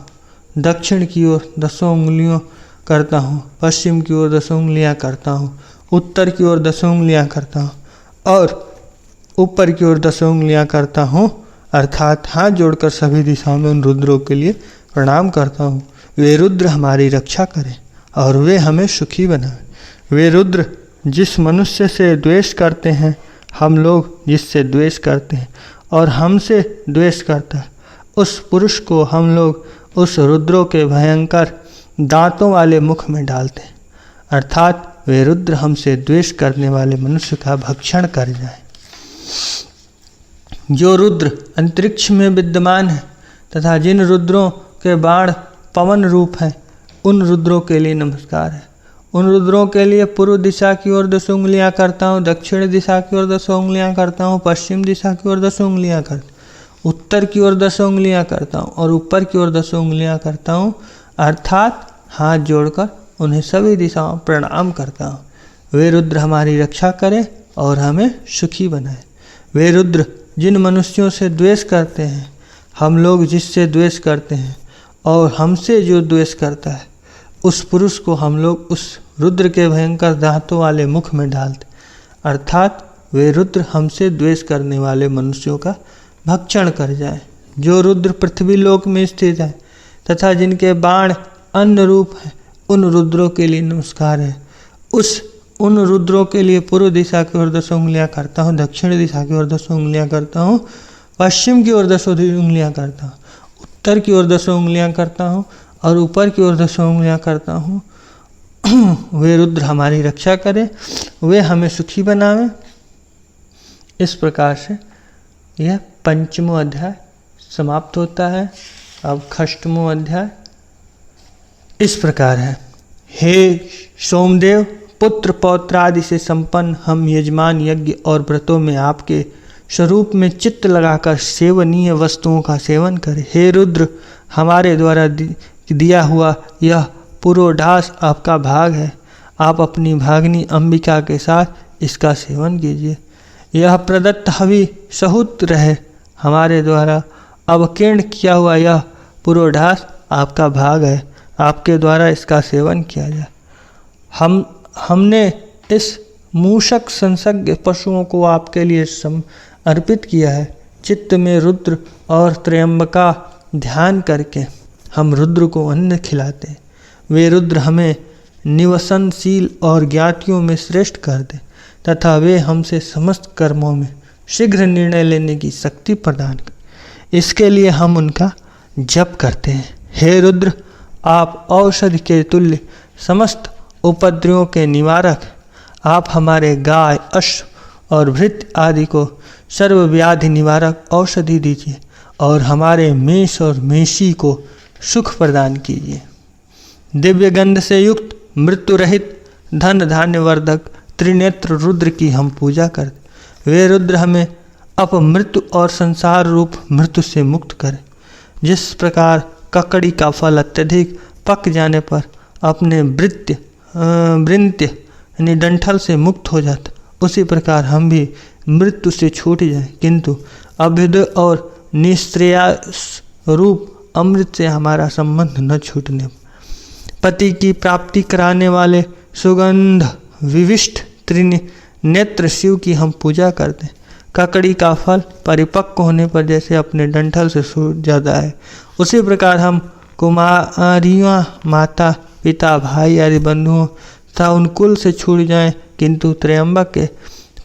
दक्षिण की ओर 10 उंगलियों करता हूँ, पश्चिम की ओर 10 उंगलियां करता हूँ, उत्तर की ओर 10 उंगलियां करता हूँ और ऊपर की ओर 10 उंगलियां करता हूँ। अर्थात हाथ जोड़कर सभी दिशाओं में उन रुद्रों के लिए प्रणाम करता हूँ। वे रुद्र हमारी रक्षा करें और वे हमें सुखी बनाएं। वे रुद्र जिस मनुष्य से द्वेष करते हैं, हम लोग जिससे द्वेष करते हैं और हमसे द्वेष करता है, उस पुरुष को हम लोग उस रुद्रों के भयंकर दांतों वाले मुख में डालते हैं। अर्थात वे रुद्र हमसे द्वेष करने वाले मनुष्य का भक्षण कर जाए। जो रुद्र अंतरिक्ष में विद्यमान है तथा जिन रुद्रों के बाण पवन रूप हैं, उन रुद्रों के लिए नमस्कार है। उन रुद्रों के लिए पूर्व दिशा की ओर 10 उंगलियां करता हूँ, दक्षिण दिशा की ओर 10 उंगलियां करता हूँ, पश्चिम दिशा की ओर 10 उंगलियां करता हूँ, उत्तर की ओर 10 उंगलियां करता हूँ और ऊपर की ओर 10 उंगलियां करता हूँ। अर्थात हाथ जोड़कर उन्हें सभी दिशाओं प्रणाम करता हूँ। वे रुद्र हमारी रक्षा करें और हमें सुखी बनाए। वे रुद्र जिन मनुष्यों से द्वेष करते हैं, हम लोग जिससे द्वेष करते हैं और हमसे जो द्वेष करता है, उस पुरुष को हम लोग उस रुद्र के भयंकर दांतों वाले मुख में डालते। अर्थात वे रुद्र हमसे द्वेष करने वाले मनुष्यों का भक्षण कर जाए। जो रुद्र पृथ्वी लोक में स्थित है तथा जिनके बाण अन्न रूप है, उन रुद्रों के लिए नमस्कार है। उन रुद्रों के लिए पूर्व दिशा की ओर 10 उंगलियां करता हूँ, दक्षिण दिशा की ओर 10 उंगलियां करता हूँ, पश्चिम की ओर 10 उंगलियां करता हूँ, उत्तर की ओर 10 उंगलियां करता हूँ और ऊपर की ओर 10 उंगलियां करता हूँ। वे रुद्र हमारी रक्षा करें, वे हमें सुखी बनावें। इस प्रकार से यह 5वां अध्याय समाप्त होता है। अब 6वां अध्याय इस प्रकार है। हे सोमदेव, पुत्र पौत्र आदि से संपन्न हम यजमान यज्ञ और व्रतों में आपके स्वरूप में चित्त लगाकर सेवनीय वस्तुओं का सेवन करें। हे रुद्र, हमारे द्वारा दिया हुआ यह पुरोढ़ास आपका भाग है। आप अपनी भागनी अंबिका के साथ इसका सेवन कीजिए। यह प्रदत्त हवि सहुत रहे। हमारे द्वारा अवकीर्ण किया हुआ यह पुरोढ़ास आपका भाग है। आपके द्वारा इसका सेवन किया जाए। हमने इस मूषक संसज्ञ पशुओं को आपके लिए अर्पित किया है। चित्त में रुद्र और त्र्यंबका ध्यान करके हम रुद्र को अन्न खिलाते हैं। वे रुद्र हमें निवसनशील और ज्ञातियों में श्रेष्ठ कर दे तथा वे हमसे समस्त कर्मों में शीघ्र निर्णय लेने की शक्ति प्रदान करें। इसके लिए हम उनका जप करते हैं। हे रुद्र, आप औषधि के तुल्य समस्त उपद्रवों के निवारक। आप हमारे गाय, अश्व और भृत्य आदि को सर्वव्याधि निवारक औषधि दीजिए और हमारे मेष और मेषी को सुख प्रदान कीजिए। दिव्य गंध से युक्त मृत्यु रहित धन धान्य वर्धक त्रिनेत्र रुद्र की हम पूजा करते। वे रुद्र हमें अपमृत्यु और संसार रूप मृत्यु से मुक्त करें। जिस प्रकार ककड़ी का फल अत्यधिक पक जाने पर अपने वृंत्य यानी डंठल से मुक्त हो जाता, उसी प्रकार हम भी मृत्यु से छूट जाए, किंतु अभ्युदय और निश्रेयस रूप अमृत से हमारा संबंध न छूटने। पति की प्राप्ति कराने वाले सुगंध विविष्ट त्रिनेत्र शिव की हम पूजा करते हैं। ककड़ी का फल परिपक्व होने पर जैसे अपने डंठल से सूख जाता है, उसी प्रकार हम कुमारियाँ माता पिता भाई आदि बंधुओं तथा उन कुल से छूट जाएं, किंतु त्रयंबक के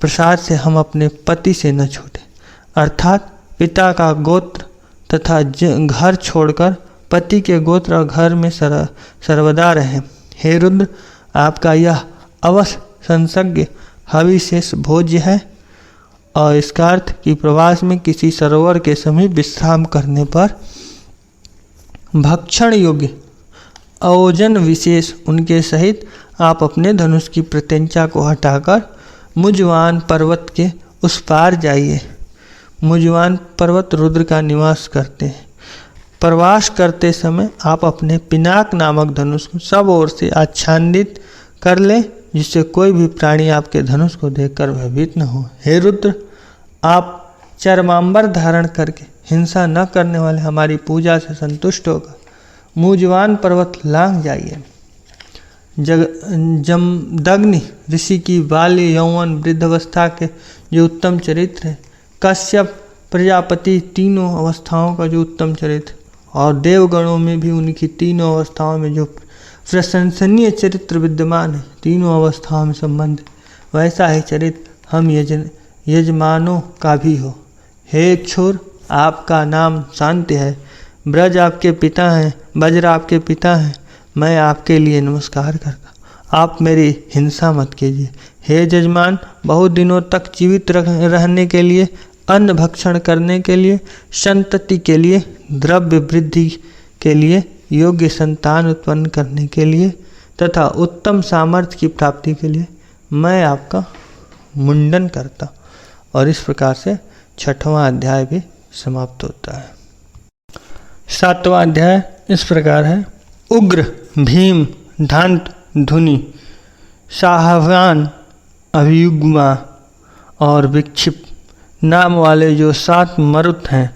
प्रसाद से हम अपने पति से न छूटें, अर्थात पिता का गोत्र तथा घर छोड़कर पति के गोत्र और घर में सर्वदा रहें। हे रुद्र, आपका यह अवश्य संसज्ञ हविशेष भोज्य है और इसका अर्थ कि प्रवास में किसी सरोवर के समीप विश्राम करने पर भक्षण योग्य अयोजन विशेष उनके सहित आप अपने धनुष की प्रत्यंचा को हटाकर मुजवान पर्वत के उस पार जाइए। मुजवान पर्वत रुद्र का निवास करते हैं। प्रवास करते समय आप अपने पिनाक नामक धनुष को सब ओर से आच्छादित कर लें, जिससे कोई भी प्राणी आपके धनुष को देखकर भयभीत न हो। हे रुद्र, आप चरमांबर धारण करके हिंसा न करने वाले हमारी पूजा से संतुष्ट होकर मुजवान पर्वत लांघ जाइए। जमदग्नि ऋषि की बाल्य यौवन वृद्धावस्था के जो उत्तम चरित्र है, कश्यप प्रजापति तीनों अवस्थाओं का जो उत्तम चरित्र, और देवगणों में भी उनकी तीनों अवस्थाओं में जो प्रशंसनीय चरित्र विद्यमान है, तीनों अवस्थाओं में संबंध, वैसा ही चरित्र हम यजमानों का भी हो। हे इक्षुर, आपका नाम शांति है, ब्रज आपके पिता हैं, वज्र आपके पिता हैं, मैं आपके लिए नमस्कार करता, आप मेरी हिंसा मत कीजिए। हे जजमान, बहुत दिनों तक जीवित रहने के लिए, अन्न भक्षण करने के लिए, संतति के लिए, द्रव्य वृद्धि के लिए, योग्य संतान उत्पन्न करने के लिए तथा उत्तम सामर्थ्य की प्राप्ति के लिए मैं आपका मुंडन करता। और इस प्रकार से 6वां अध्याय भी समाप्त होता है। 7वां अध्याय इस प्रकार है। उग्र, भीम, धांत, धुनि, साहवान, अभियुग्मा और विक्षिप्त नाम वाले जो 7 मरुत हैं,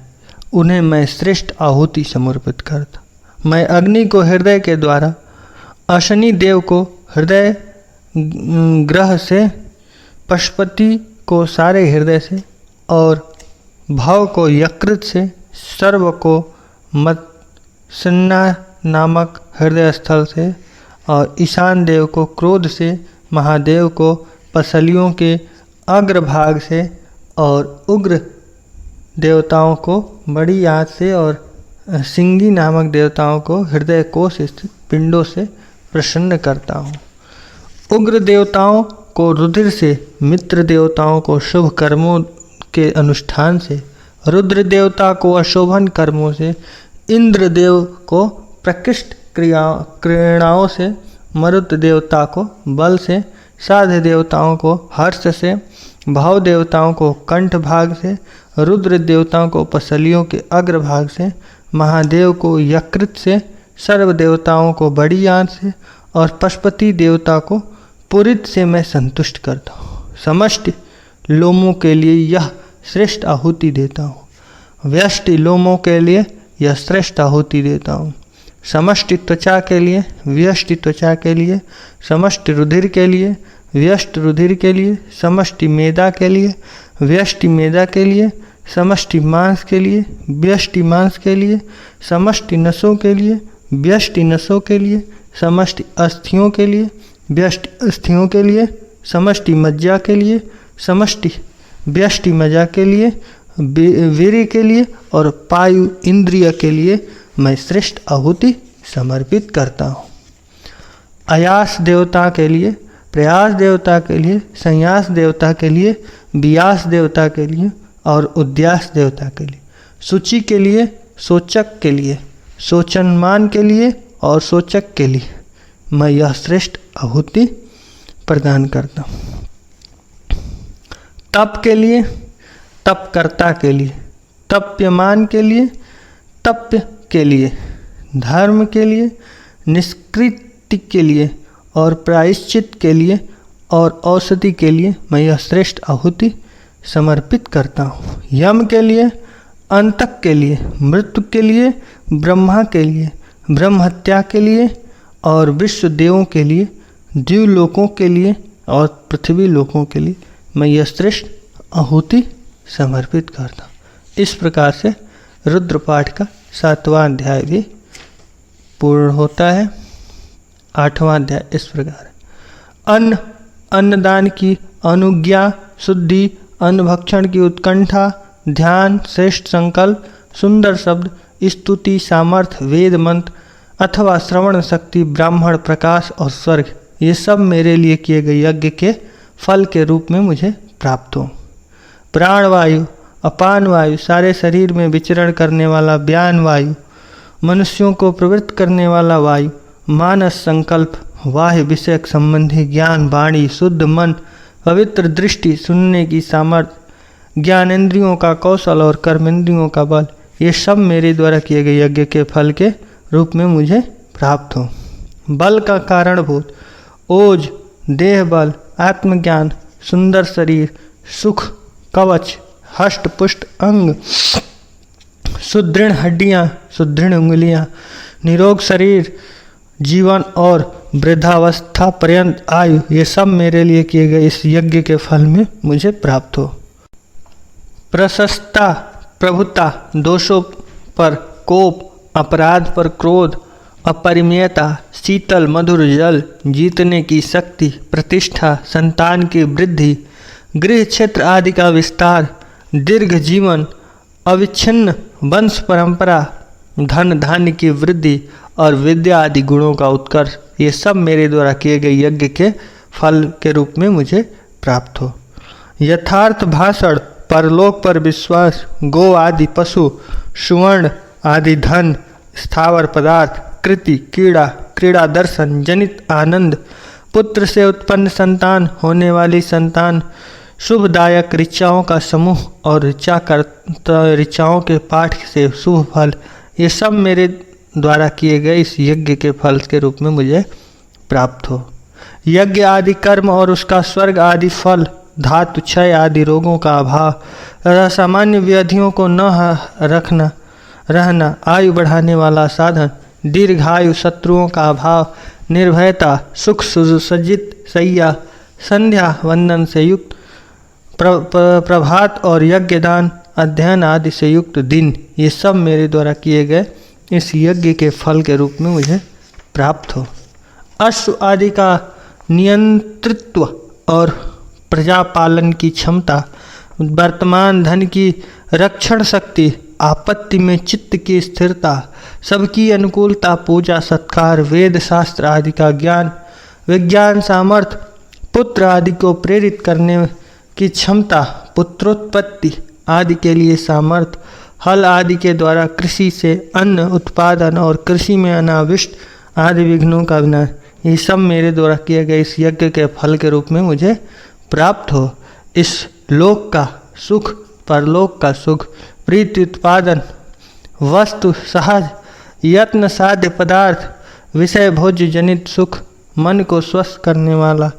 उन्हें मैं श्रेष्ठ आहुति समर्पित करता। मैं अग्नि को हृदय के द्वारा, अशनि देव को हृदय ग्रह से, पशुपति को सारे हृदय से, और भव को यकृत से, सर्व को मत्सन्ना नामक हृदय स्थल से, और ईशान देव को क्रोध से, महादेव को पसलियों के अग्रभाग से, और उग्र देवताओं को बड़ी आँत से, और सिंगी नामक देवताओं को हृदय कोश स्थित पिंडों से प्रसन्न करता हूँ। उग्र देवताओं को रुधिर से, मित्र देवताओं को शुभ कर्मों के अनुष्ठान से, रुद्र देवता को अशोभन कर्मों से, इंद्र देव को प्रकृष्ट क्रीड़ाओं से, मरुत देवता को बल से, साध्य देवताओं को हर्ष से, भाव देवताओं को कंठ भाग से, रुद्र देवताओं को पसलियों के अग्रभाग से, महादेव को यकृत से, सर्व देवताओं को बड़ी आँत से, और पशुपति देवता को पुरित से मैं संतुष्ट करता हूँ। समष्टि लोमों के लिए यह श्रेष्ठ आहुति देता हूँ। व्यष्टि लोमों के लिए यह श्रेष्ठ आहुति देता हूँ। समष्टि त्वचा के लिए, व्यष्टि त्वचा के लिए, समष्टि रुधिर के लिए, व्यष्टि रुधिर के लिए, समष्टि मेदा के लिए, व्यष्टि मेदा के लिए, समष्टि मांस के लिए, व्यष्टि मांस के लिए, समष्टि नसों के लिए, व्यष्टि नसों के लिए, समष्टि अस्थियों के लिए, व्यष्टि अस्थियों के लिए, समष्टि मज्जा के लिए, समष्टि व्यष्टि मज्जा के लिए, वीर्य के लिए और पायु इंद्रिय के लिए मैं श्रेष्ठ आहुति समर्पित करता हूँ। अयास देवता के लिए, प्रयास देवता के लिए, संयास देवता के लिए, व्यास देवता के लिए और उद्यास देवता के लिए, सूचि के लिए, सोचक के लिए, सोचनमान के लिए और सोचक के लिए मैं यह श्रेष्ठ आहुति प्रदान करता हूँ। तप के लिए, तपकर्ता के लिए, तप्यमान के लिए, तप्य के लिए, धर्म के लिए, निष्कृति के लिए और प्रायश्चित के लिए और औषधि के लिए मैं यह श्रेष्ठ आहुति समर्पित करता हूँ। यम के लिए, अंतक के लिए, मृत्यु के लिए, ब्रह्मा के लिए, ब्रह्म हत्या के लिए और विश्व देवों के लिए, द्युलोकों के लिए और पृथ्वी लोकों के लिए मैं यह श्रेष्ठ आहुति समर्पित करता हूँ। इस प्रकार से रुद्र पाठ का 7वां अध्याय भी पूर्ण होता है। 8वां अध्याय इस प्रकार है। अन्नदान की अनुज्ञा, शुद्धि, अन्नभक्षण की उत्कंठा, ध्यान, श्रेष्ठ संकल्प, सुंदर शब्द, स्तुति, सामर्थ्य, वेद मंत्र अथवा श्रवण शक्ति, ब्राह्मण, प्रकाश और स्वर्ग, ये सब मेरे लिए किए गए यज्ञ के फल के रूप में मुझे प्राप्त हो। प्राण वायु, अपान वायु, सारे शरीर में विचरण करने वाला व्यान वायु, मनुष्यों को प्रवृत्त करने वाला वायु, मानस संकल्प, वाह्य विषयक संबंधी ज्ञान, वाणी, शुद्ध मन, पवित्र दृष्टि, सुनने की सामर्थ्य, ज्ञानेंद्रियों का कौशल और कर्मेंद्रियों का बल, ये सब मेरे द्वारा किए गए यज्ञ के फल के रूप में मुझे प्राप्त हो। बल का कारणभूत ओज, देह बल, आत्मज्ञान, सुंदर शरीर, सुख, कवच, हष्ट पुष्ट अंग, सुदृढ़ हड्डियाँ, सुदृढ़ उंगलियाँ, निरोग शरीर, जीवन और वृद्धावस्था पर्यंत आयु, ये सब मेरे लिए किए गए इस यज्ञ के फल में मुझे प्राप्त हो। प्रशस्ता, प्रभुता, दोषों पर कोप, अपराध पर क्रोध, अपरिमेयता, शीतल मधुर जल, जीतने की शक्ति, प्रतिष्ठा, संतान की वृद्धि, गृह क्षेत्र आदि का विस्तार, दीर्घ जीवन, अविच्छिन्न वंश परंपरा, धन धान्य की वृद्धि और विद्या आदि गुणों का उत्कर्ष, ये सब मेरे द्वारा किए गए यज्ञ के फल के रूप में मुझे प्राप्त हो। यथार्थ भाषण, परलोक पर विश्वास, गो आदि पशु, सुवर्ण आदि धन, स्थावर पदार्थ, कृति, क्रीड़ा दर्शन जनित आनंद, पुत्र से उत्पन्न संतान, होने वाली संतान, शुभदायक ऋचाओं का समूह और ऋचाओं के पाठ से शुभ फल, ये सब मेरे द्वारा किए गए इस यज्ञ के फल के रूप में मुझे प्राप्त हो। यज्ञ आदि कर्म और उसका स्वर्ग आदि फल, धातु क्षय आदि रोगों का अभाव तथा सामान्य व्याधियों को न रहना, आयु बढ़ाने वाला साधन, दीर्घायु, शत्रुओं का अभाव, निर्भयता, सुख सुसज्जित शैया, संध्या वंदन से युक्त प्रभात और यज्ञदान, अध्ययन आदि से युक्त दिन, ये सब मेरे द्वारा किए गए इस यज्ञ के फल के रूप में मुझे प्राप्त हो। अश्व आदि का नियंत्रित्व और प्रजापालन की क्षमता, वर्तमान धन की रक्षण शक्ति, आपत्ति में चित्त की स्थिरता, सबकी अनुकूलता, पूजा सत्कार, वेद शास्त्र आदि का ज्ञान, विज्ञान सामर्थ्य, पुत्र आदि को प्रेरित करने की क्षमता, पुत्रोत्पत्ति आदि के लिए सामर्थ्य, हल आदि के द्वारा कृषि से अन्न उत्पादन और कृषि में अनाविष्ट आदि विघ्नों का विनाश, ये सब मेरे द्वारा किए गए इस यज्ञ के फल के रूप में मुझे प्राप्त हो। इस लोक का सुख, परलोक का सुख, प्रीति उत्पादन, वस्तु सहज, यत्न साध्य पदार्थ, विषय भोज्य जनित सुख, मन को स्वस्थ करने वाला,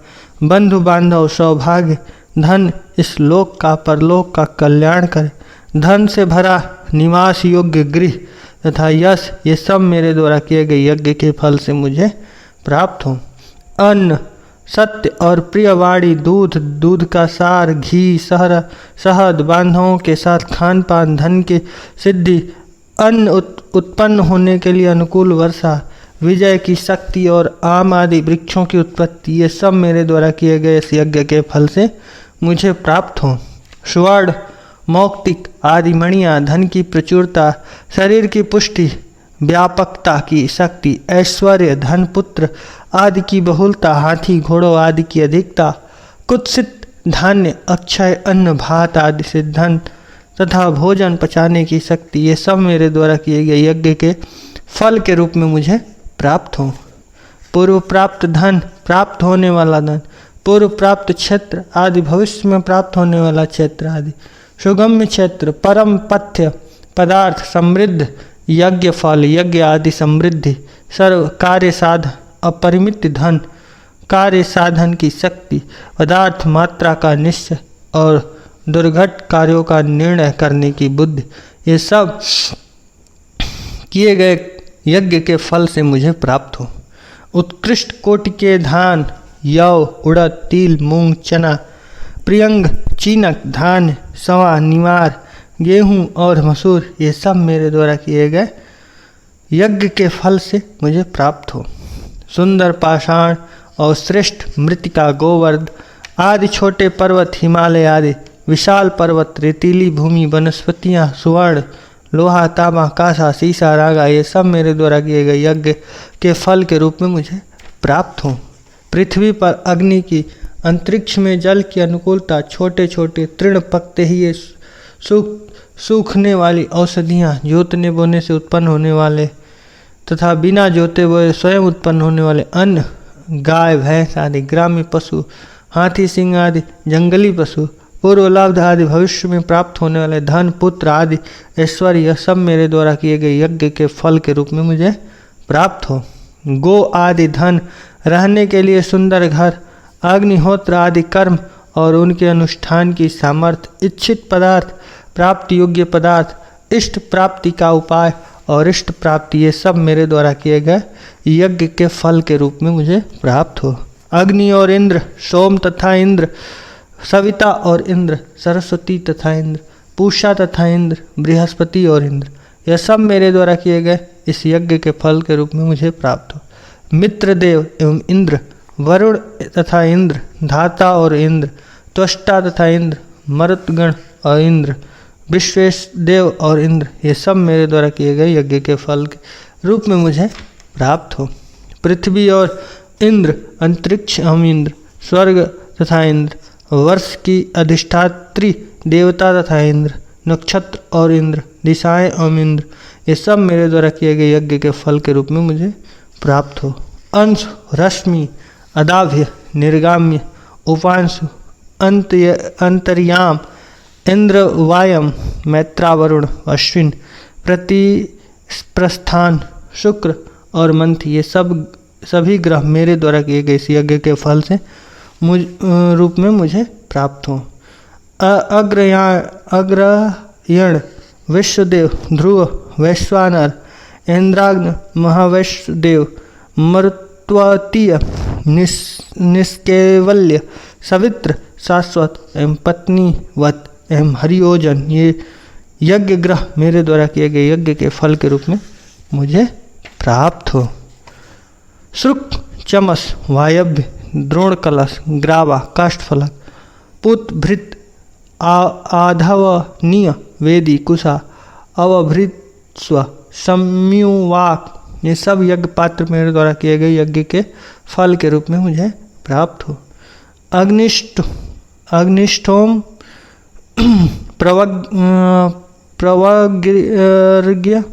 बंधु बांधव, सौभाग्य, धन, इस लोक का परलोक का कल्याण करे, धन से भरा निवास योग्य गृह तथा यश, ये सब मेरे द्वारा किए गए यज्ञ के फल से मुझे प्राप्त हो। अन्न, सत्य और प्रिय वाणी, दूध का सार, घी, शहद, बांधवों के साथ खान पान, धन की सिद्धि, अन्न उत्पन्न होने के लिए अनुकूल वर्षा, विजय की शक्ति और आम आदि वृक्षों की उत्पत्ति, ये सब मेरे द्वारा किए गए इस यज्ञ के फल से मुझे प्राप्त हो। स्वर्ण, मौक्तिक आदि मणियाँ, धन की प्रचुरता, शरीर की पुष्टि, व्यापकता की शक्ति, ऐश्वर्य, धन, पुत्र आदि की बहुलता, हाथी घोड़ों आदि की अधिकता, कुत्सित धान्य, अक्षय अन्न, भात आदि से धन तथा भोजन पचाने की शक्ति, ये सब मेरे द्वारा किए गए यज्ञ के फल के रूप में मुझे प्राप्त हो। पूर्व प्राप्त धन, प्राप्त होने वाला धन, पूर्व प्राप्त क्षेत्र आदि, भविष्य में प्राप्त होने वाला क्षेत्र आदि, सुगम्य क्षेत्र, परम पथ्य पदार्थ, समृद्ध यज्ञ फल, यज्ञ आदि समृद्धि, सर्व कार्य साधन, अपरिमित धन, कार्य साधन की शक्ति, पदार्थ मात्रा का निश्चय और दुर्घट कार्यों का निर्णय करने की बुद्धि, ये सब किए गए यज्ञ के फल से मुझे प्राप्त हो। उत्कृष्ट कोटि के धान, यव, उड़द, तिल, मूंग, चना, प्रियंग, चीनक, धान्य, सवा, निवार, गेहूं और मसूर, ये सब मेरे द्वारा किए गए यज्ञ के फल से मुझे प्राप्त हो। सुंदर पाषाण और श्रेष्ठ मृतिका, गोवर्ध आदि छोटे पर्वत, हिमालय आदि विशाल पर्वत, रेतीली भूमि, वनस्पतियाँ, सुवर्ण, लोहा, तांबा, कांसा, सीसा, रागा, ये सब मेरे द्वारा किए गए यज्ञ के फल के रूप में मुझे प्राप्त हो। पृथ्वी पर अग्नि की, अंतरिक्ष में जल की अनुकूलता, छोटे छोटे तृण पकते ही ये सूखने वाली औषधियाँ, जोतने बोने से उत्पन्न होने वाले तथा बिना जोते बोए स्वयं उत्पन्न होने वाले अन्न, गाय भैंस आदि ग्राम्य पशु, हाथी सिंह आदि जंगली पशु, पूर्व लाभ आदि भविष्य में प्राप्त होने वाले धन, पुत्र आदि ऐश्वर्य, यह सब मेरे द्वारा किए गए यज्ञ के फल के रूप में मुझे प्राप्त हो। गो आदि धन, रहने के लिए सुंदर घर, अग्निहोत्र आदि कर्म और उनके अनुष्ठान की सामर्थ्य, इच्छित पदार्थ, प्राप्ति योग्य पदार्थ, इष्ट प्राप्ति का उपाय और इष्ट प्राप्ति, ये सब मेरे द्वारा किए गए यज्ञ के फल के रूप में मुझे प्राप्त हो। अग्नि और इंद्र, सोम तथा इंद्र, सविता और इंद्र, सरस्वती तथा इंद्र, पूषा तथा इंद्र, बृहस्पति और इंद्र, यह सब मेरे द्वारा किए गए इस यज्ञ के फल के रूप में मुझे प्राप्त हो। मित्रदेव एवं इंद्र, वरुण तथा इंद्र, धाता और इंद्र, त्वष्टा तथा इंद्र, मरुतगण और इंद्र, विश्वेश देव और इंद्र, ये सब मेरे द्वारा किए गए यज्ञ के फल के रूप में मुझे प्राप्त हो। पृथ्वी और इंद्र, अंतरिक्ष एवं इंद्र, स्वर्ग तथा इंद्र, वर्ष की अधिष्ठात्री देवता तथा इंद्र, नक्षत्र और इंद्र, दिशाएं एवं इंद्र, ये सब मेरे द्वारा किए गए यज्ञ के फल के रूप में मुझे प्राप्त हो। अंश, रश्मि, अदाभ्य, निर्गाम्य, उपांशु, अंतर्याम, इंद्र, वायम, मैत्रावरुण, अश्विन, प्रस्थान, शुक्र और मंथी, ये सभी ग्रह मेरे द्वारा किए गए इस यज्ञ के फल से रूप में मुझे प्राप्त हो। अग्रयण, विश्वदेव, ध्रुव, वैश्वानर, इंद्राग्न, महावैश्वदेव, मरुत्वतीय, निष्कैवल्य, सवित्र, शाश्वत एवं पत्नीवत एवं हरियोजन, ये यज्ञ ग्रह मेरे द्वारा किए गए यज्ञ के फल के रूप में मुझे प्राप्त हो। श्रुक, चमस, वायव्य, द्रोण कलश, ग्रावा, काष्ठफलक, पुत, भृत, आधवनीय, वेदी, कुशा, अवभृत्स्व, सम्युवाक, ये सब यज्ञ पात्र मेरे द्वारा किए गए यज्ञ के फल के रूप में मुझे प्राप्त हो। अग्निष्ठोम, प्रवर्ग्य,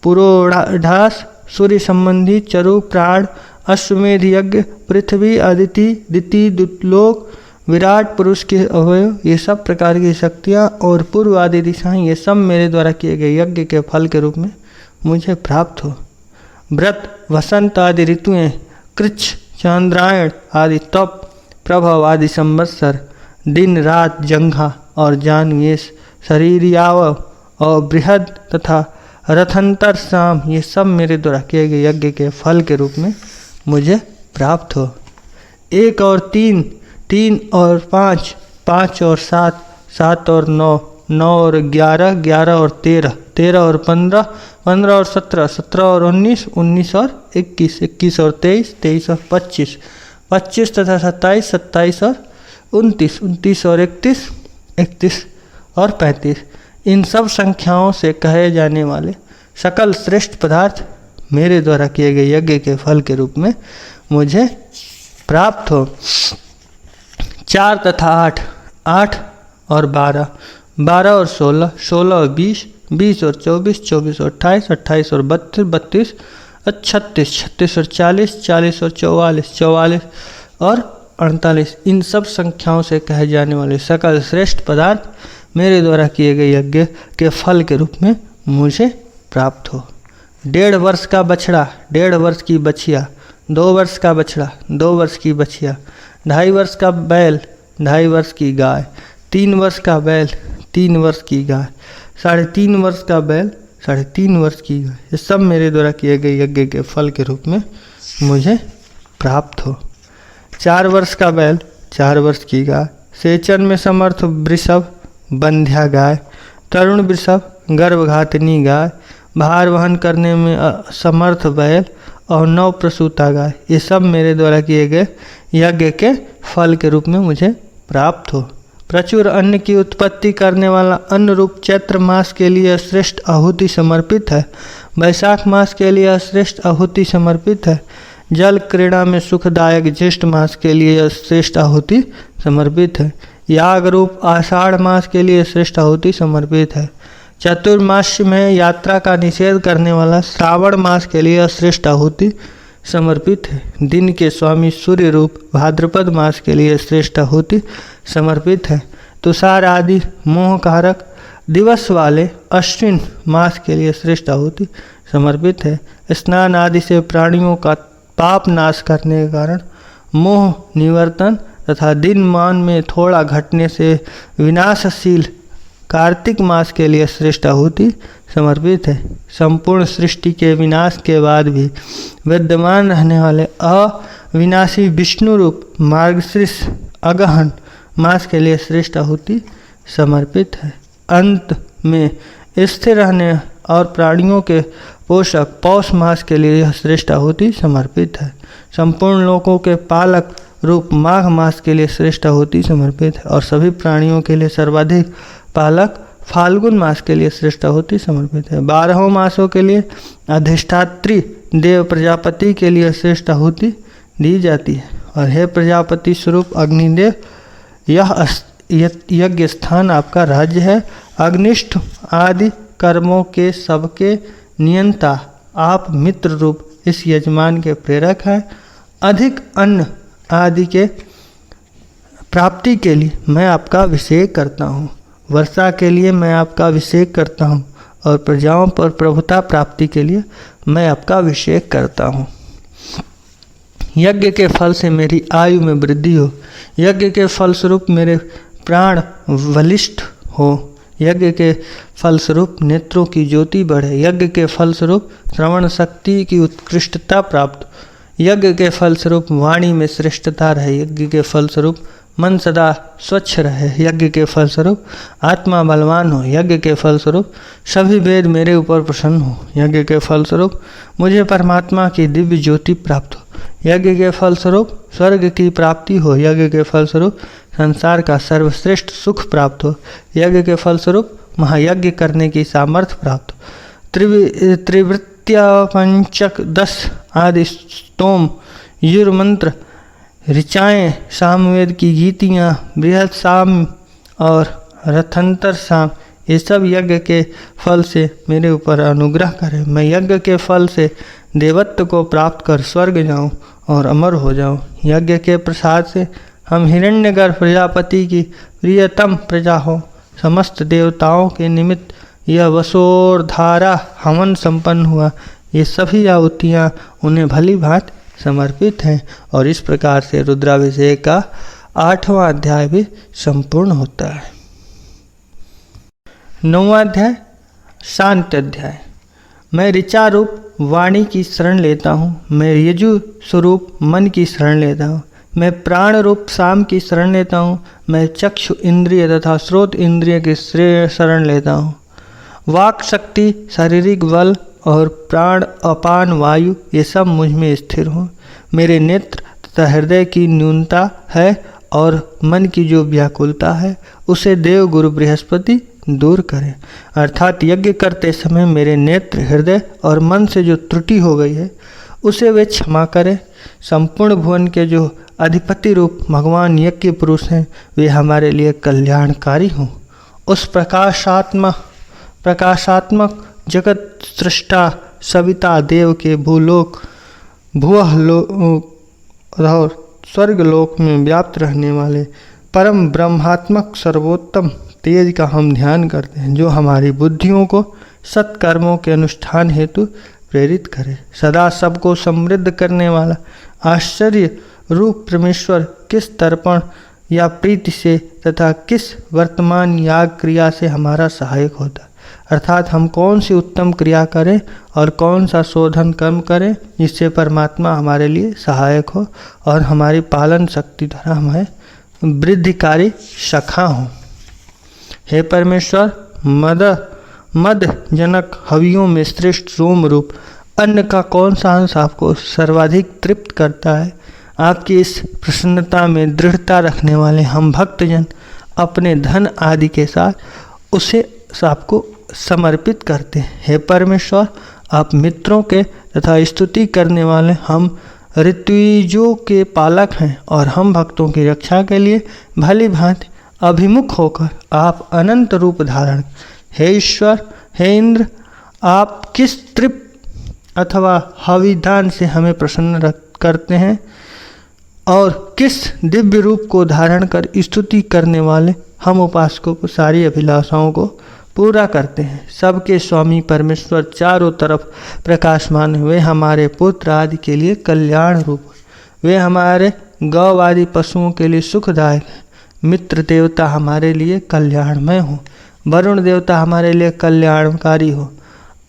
पुरोढ़ास, सूर्य संबंधी, चरु, प्राण, अश्वमेध यज्ञ, पृथ्वी, अदिति, दिति, दुतलोक, विराट पुरुष के अवयव, ये सब प्रकार की शक्तियाँ और पूर्व आदि दिशाएं, ये सब मेरे द्वारा किए गए यज्ञ के फल के रूप में मुझे प्राप्त हो। व्रत, वसंत आदि ऋतुएं, कृच्छ, चांद्रायण आदि तप, प्रभव आदि संवत्सर, दिन रात, जंघा और जानवेश, शरीरयावय और बृहद तथा रथंतर शाम, ये सब मेरे द्वारा किए गए यज्ञ के फल के रूप में मुझे प्राप्त हो। 1 और 3, 3 और 5, 5 और 7, 7 और 9, 9 और 11, 11 और 13, 13 और 15, 15 और 17, 17 और 19, 19 और 21, 21 और 23, 23 और 25, 25 तथा 27, 27 और 29, 29 और 31, 31 और 35, इन सब संख्याओं से कहे जाने वाले सकल श्रेष्ठ पदार्थ मेरे द्वारा किए गए यज्ञ के फल के रूप में मुझे प्राप्त हो। 4 तथा 8, 8 और 12, 12 और 16, 16 और 20, 20 और 24, 24 और 28, 28 और 32, 32 और 36, 36 और 40, 40 और 44, 44 और 48, इन सब संख्याओं से कहे जाने वाले सकल श्रेष्ठ पदार्थ मेरे द्वारा किए गए यज्ञ के फल के रूप में मुझे प्राप्त हो। 1.5 वर्ष का बछड़ा, 1.5 वर्ष की बछिया, 2 वर्ष का बछड़ा, 2 वर्ष की बछिया, 2.5 वर्ष का बैल, 2.5 वर्ष की गाय, 3 वर्ष का बैल, 3 वर्ष की गाय, 3.5 वर्ष का बैल, 3.5 वर्ष की गाय, ये सब मेरे द्वारा किए गए यज्ञ के फल के रूप में मुझे प्राप्त हो। 4 वर्ष का बैल, 4 वर्ष की गाय, सेचन में समर्थ वृषभ बंध्या गाय, तरुण वृषभ गर्भघातिनी गाय, भार वहन करने में असमर्थ बैल और नव प्रसूता गाय, ये सब मेरे द्वारा किए गए यज्ञ के फल के रूप में मुझे प्राप्त हो। प्रचुर अन्न की उत्पत्ति करने वाला अन्न रूप चैत्र मास के लिए श्रेष्ठ आहुति समर्पित है। वैशाख मास के लिए श्रेष्ठ आहुति समर्पित है। जल क्रीड़ा में सुखदायक ज्येष्ठ मास के लिए श्रेष्ठ आहुति समर्पित है। याग रूप आषाढ़ मास के लिए श्रेष्ठ आहुति समर्पित है। चतुर्मास्य में यात्रा का निषेध करने वाला श्रावण मास के लिए श्रेष्ठ आहुति समर्पित है। दिन के स्वामी सूर्य रूप भाद्रपद मास के लिए श्रेष्ठ आहुति समर्पित है। तुषार आदि मोहकारक दिवस वाले अश्विन मास के लिए श्रेष्ठ आहुति समर्पित है। स्नान आदि से प्राणियों का पाप नाश करने के कारण मोह निवर्तन तथा दिन मान में थोड़ा घटने से विनाशशील कार्तिक मास के लिए श्रेष्ठ आहुति समर्पित है। संपूर्ण सृष्टि के विनाश के बाद भी विद्यमान रहने वाले अविनाशी विष्णु रूप मार्गशीर्ष अगहन मास के लिए श्रेष्ठ आहुति समर्पित है। अंत में स्थिर रहने और प्राणियों के पोषक पौष मास के लिए यह श्रेष्ठ आहुति समर्पित है। संपूर्ण लोकों के पालक रूप माघ मास के लिए श्रेष्ठ आहुति समर्पित है और सभी प्राणियों के लिए सर्वाधिक पालक फाल्गुन मास के लिए श्रेष्ठ आहुति समर्पित है। 12 मासों के लिए अधिष्ठात्री देव प्रजापति के लिए श्रेष्ठ आहुति दी जाती है। और हे प्रजापति स्वरूप अग्निदेव, यह यज्ञ स्थान आपका राज्य है। अग्निष्ठ आदि कर्मों के सबके नियंता आप मित्र रूप इस यजमान के प्रेरक हैं। अधिक अन्न आदि के प्राप्ति के लिए मैं आपका अभिषेक करता हूँ। वर्षा के लिए मैं आपका अभिषेक करता हूँ और प्रजाओं पर प्रभुता प्राप्ति के लिए मैं आपका अभिषेक करता हूँ। यज्ञ के फल से मेरी आयु में वृद्धि हो। यज्ञ के फलस्वरूप मेरे प्राण बलिष्ठ हो। यज्ञ के फलस्वरूप नेत्रों की ज्योति बढ़े। यज्ञ के फलस्वरूप श्रवण शक्ति की उत्कृष्टता प्राप्त। यज्ञ के फलस्वरूप वाणी में श्रेष्ठता रहे। यज्ञ के फलस्वरूप मन सदा स्वच्छ रहे। यज्ञ के फलस्वरूप आत्मा बलवान हो। यज्ञ के फलस्वरूप सभी वेद मेरे ऊपर प्रसन्न हो। यज्ञ के फलस्वरूप मुझे परमात्मा की दिव्य ज्योति प्राप्त हो। यज्ञ के फलस्वरूप स्वर्ग की प्राप्ति हो। यज्ञ के फलस्वरूप संसार का सर्वश्रेष्ठ सुख प्राप्त हो। यज्ञ के फलस्वरूप महायज्ञ करने की सामर्थ्य प्राप्त हो। त्रिवृत्या पंचक 10 आदि स्तोम युर मंत्र ऋचाएँ सामवेद की गीतियाँ बृहद साम और रथंतर साम ये सब यज्ञ के फल से मेरे ऊपर अनुग्रह करें। मैं यज्ञ के फल से देवत्व को प्राप्त कर स्वर्ग जाऊं और अमर हो जाऊं। यज्ञ के प्रसाद से हम हिरण्यगर्भ प्रजापति की प्रियतम प्रजा हो। समस्त देवताओं के निमित्त यह वसोरधारा हवन संपन्न हुआ। ये सभी आहुतियाँ उन्हें भली भांति समर्पित हैं। और इस प्रकार से रुद्राभिषेक का 8वां अध्याय भी संपूर्ण होता है। 9वां अध्याय शांत अध्याय। मैं ऋचा रूप वाणी की शरण लेता हूँ। मैं यजु स्वरूप मन की शरण लेता हूँ। मैं प्राण रूप साम की शरण लेता हूँ। मैं चक्षु इंद्रिय तथा स्रोत इंद्रिय की शरण लेता हूँ। वाक शक्ति, शारीरिक बल और प्राण अपान वायु ये सब मुझ में स्थिर हो। मेरे नेत्र तथा हृदय की न्यूनता है और मन की जो व्याकुलता है उसे देव गुरु बृहस्पति दूर करें। अर्थात यज्ञ करते समय मेरे नेत्र, हृदय और मन से जो त्रुटि हो गई है उसे वे क्षमा करें। संपूर्ण भुवन के जो अधिपति रूप भगवान यज्ञ पुरुष हैं वे हमारे लिए कल्याणकारी हों। उस प्रकाशात्मक जगत सृष्टा सविता देव के भूलोक भुवः लोक और स्वर्गलोक में व्याप्त रहने वाले परम ब्रह्मात्मक सर्वोत्तम तेज का हम ध्यान करते हैं, जो हमारी बुद्धियों को सत्कर्मों के अनुष्ठान हेतु प्रेरित करे। सदा सबको समृद्ध करने वाला आश्चर्य रूप परमेश्वर किस तर्पण या प्रीति से तथा किस वर्तमान याग क्रिया से हमारा सहायक होता है। अर्थात हम कौन सी उत्तम क्रिया करें और कौन सा शोधन कर्म करें जिससे परमात्मा हमारे लिए सहायक हो और हमारी पालन शक्ति द्वारा हमें वृद्धिकारी शाखा हूँ। हे परमेश्वर, मद जनक हवियों में श्रेष्ठ सोम रूप अन्न का कौन सा अंश आपको सर्वाधिक तृप्त करता है? आपकी इस प्रसन्नता में दृढ़ता रखने वाले हम भक्तजन अपने धन आदि के साथ उसे आपको समर्पित करते हैं। हे परमेश्वर, आप मित्रों के तथा स्तुति करने वाले हम ऋत्विजों के पालक हैं और हम भक्तों की रक्षा के लिए भली भांति अभिमुख होकर आप अनंत रूप धारण। हे ईश्वर, हे इंद्र, आप किस तृप्त अथवा हविदान से हमें प्रसन्न करते हैं और किस दिव्य रूप को धारण कर स्तुति करने वाले हम उपासकों को सारी अभिलाषाओं को पूरा करते हैं। सबके स्वामी परमेश्वर चारों तरफ प्रकाशमान वे हमारे पुत्र आदि के लिए कल्याण रूप, वे हमारे गौ आदि पशुओं के लिए सुखदायक हैं। मित्र देवता हमारे लिए कल्याणमय हो, वरुण देवता हमारे लिए कल्याणकारी हो,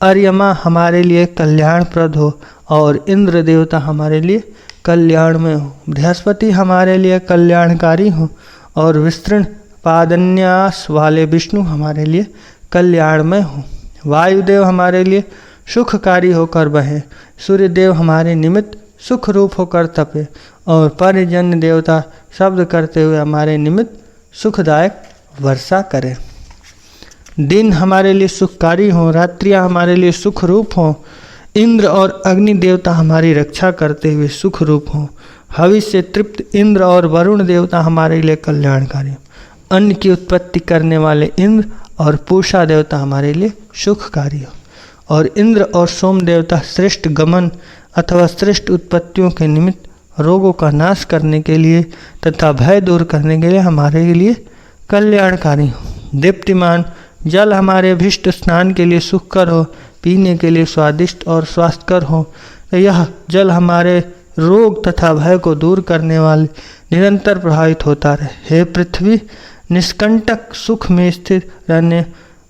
अर्यमा हमारे लिए कल्याणप्रद हो और इंद्र देवता हमारे लिए कल्याणमय हो, बृहस्पति हमारे लिए कल्याणकारी हो और विस्तृण पादन्यास वाले विष्णु हमारे लिए कल्याणमय हो। वायुदेव हमारे लिए सुखकारी होकर बहे, सूर्यदेव हमारे निमित्त सुख रूप होकर तपे और परिजन्य देवता शब्द करते हुए हमारे निमित्त सुखदायक वर्षा करें। दिन हमारे लिए सुखकारी हो, रात्रियाँ हमारे लिए सुख रूप हों, इंद्र और अग्नि देवता हमारी रक्षा करते हुए सुख रूप हों। हवि से तृप्त इंद्र और वरुण देवता हमारे लिए कल्याणकारी, अन्न की उत्पत्ति करने वाले इंद्र और पूषा देवता हमारे लिए सुखकारी हो और इंद्र और सोम देवता श्रेष्ठ गमन अथवा श्रेष्ठ उत्पत्तियों के निमित्त रोगों का नाश करने के लिए तथा भय दूर करने के लिए हमारे लिए कल्याणकारी हो। दीप्तिमान जल हमारे अभीष्ट स्नान के लिए सुखकर हो, पीने के लिए स्वादिष्ट और स्वास्थ्यकर हो। यह जल हमारे रोग तथा भय को दूर करने वाले निरंतर प्रभावित होता रहे। हे पृथ्वी, निष्कंटक सुख में स्थित रहने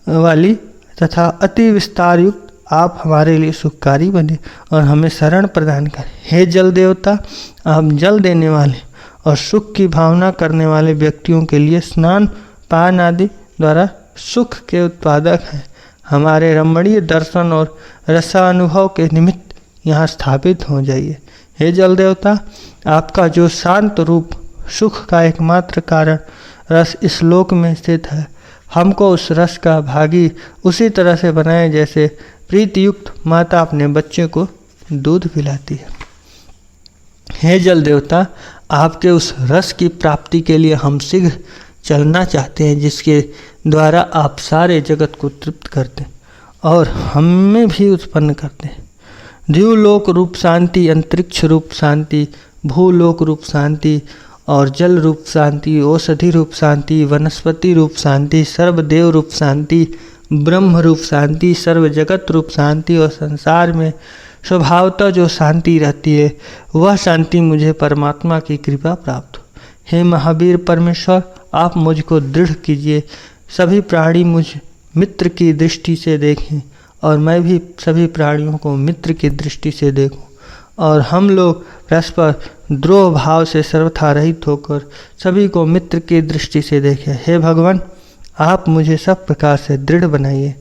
वाली तथा अति विस्तार युक्त आप हमारे लिए सुखकारी बने और हमें शरण प्रदान करें। हे जल देवता, आप जल देने वाले और सुख की भावना करने वाले व्यक्तियों के लिए स्नान पान आदि द्वारा सुख के उत्पादक हैं। हमारे रमणीय दर्शन और रसानुभव के निमित्त यहाँ स्थापित हो जाइए। हे जल देवता, आपका जो शांत रूप सुख का एकमात्र कारण रस इस लोक में स्थित है, हमको उस रस का भागी उसी तरह से बनाए जैसे प्रीतियुक्त माता अपने बच्चे को दूध पिलाती है। हे जल देवता, आपके उस रस की प्राप्ति के लिए हम शीघ्र चलना चाहते हैं जिसके द्वारा आप सारे जगत को तृप्त करते और हमें भी उत्पन्न करते हैं। द्युलोक रूप शांति, अंतरिक्ष रूप शांति, भूलोक रूप शांति और जल रूप शांति, औषधि रूप शांति, वनस्पति रूप शांति, सर्वदेव रूप शांति, ब्रह्म रूप शांति, सर्व जगत रूप शांति और संसार में स्वभावतः जो शांति रहती है वह शांति मुझे परमात्मा की कृपा प्राप्त हो। हे महावीर परमेश्वर, आप मुझको दृढ़ कीजिए, सभी प्राणी मुझ मित्र की दृष्टि से देखें और मैं भी सभी प्राणियों को मित्र की दृष्टि से देखूं और हम लोग परस्पर द्रोह भाव से सर्वथा रहित होकर सभी को मित्र की दृष्टि से देखें। हे भगवान, आप मुझे सब प्रकार से दृढ़ बनाइए।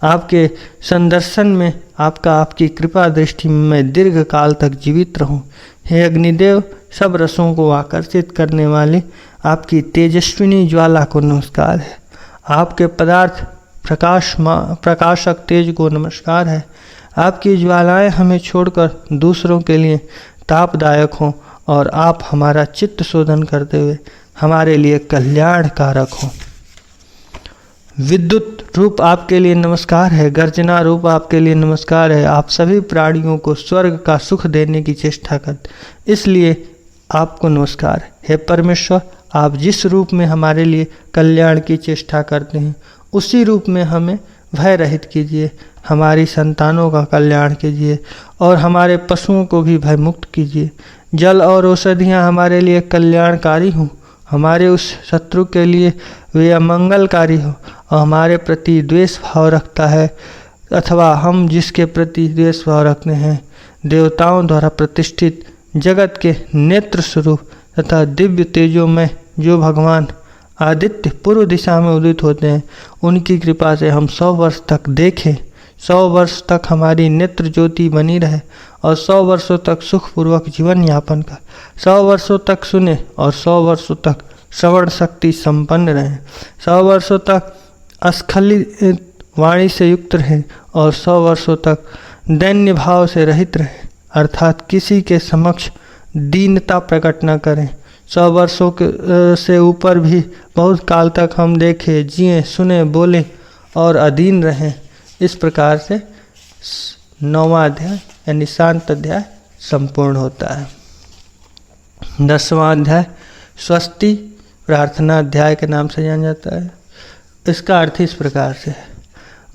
आपके संदर्शन में आपकी कृपा दृष्टि में मैं दीर्घ काल तक जीवित रहूं। हे अग्निदेव, सब रसों को आकर्षित करने वाली आपकी तेजस्विनी ज्वाला को नमस्कार है। आपके पदार्थ प्रकाशक तेज को नमस्कार है। आपकी ज्वालाएं हमें छोड़कर दूसरों के लिए तापदायक हों और आप हमारा चित्त शोधन करते हुए हमारे लिए कल्याणकारक हों। विद्युत रूप आपके लिए नमस्कार है, गर्जना रूप आपके लिए नमस्कार है। आप सभी प्राणियों को स्वर्ग का सुख देने की चेष्टा करते, इसलिए आपको नमस्कार है। हे परमेश्वर, आप जिस रूप में हमारे लिए कल्याण की चेष्टा करते हैं उसी रूप में हमें भय रहित कीजिए, हमारी संतानों का कल्याण कीजिए और हमारे पशुओं को भी भय मुक्त कीजिए। जल और औषधियाँ हमारे लिए कल्याणकारी हों, हमारे उस शत्रु के लिए वे अमंगलकारी हो और हमारे प्रति द्वेष भाव रखता है अथवा हम जिसके प्रति द्वेष भाव रखते हैं देवताओं द्वारा प्रतिष्ठित जगत के नेत्र स्वरूप तथा दिव्य तेजों में जो भगवान आदित्य पूर्व दिशा में उदित होते हैं, उनकी कृपा से हम 100 वर्ष तक देखें, 100 वर्ष तक हमारी नेत्र ज्योति बनी रहे और 100 वर्षों तक सुखपूर्वक जीवन यापन कर, 100 वर्षों तक सुने और 100 वर्षों तक श्रवण शक्ति संपन्न रहे, 100 वर्षों तक अस्खलित वाणी से युक्त रहे और 100 वर्षों तक दैन्य भाव से रहित रहे, अर्थात किसी के समक्ष दीनता प्रकट न करें। 100 वर्षों से ऊपर भी बहुत काल तक हम देखें, जिए, सुने, बोले और अधीन रहें। इस प्रकार से 9वां अध्याय यानी शांत अध्याय संपूर्ण होता है। 10वां अध्याय स्वस्ति प्रार्थना अध्याय के नाम से जाना जाता है। इसका अर्थ इस प्रकार से है,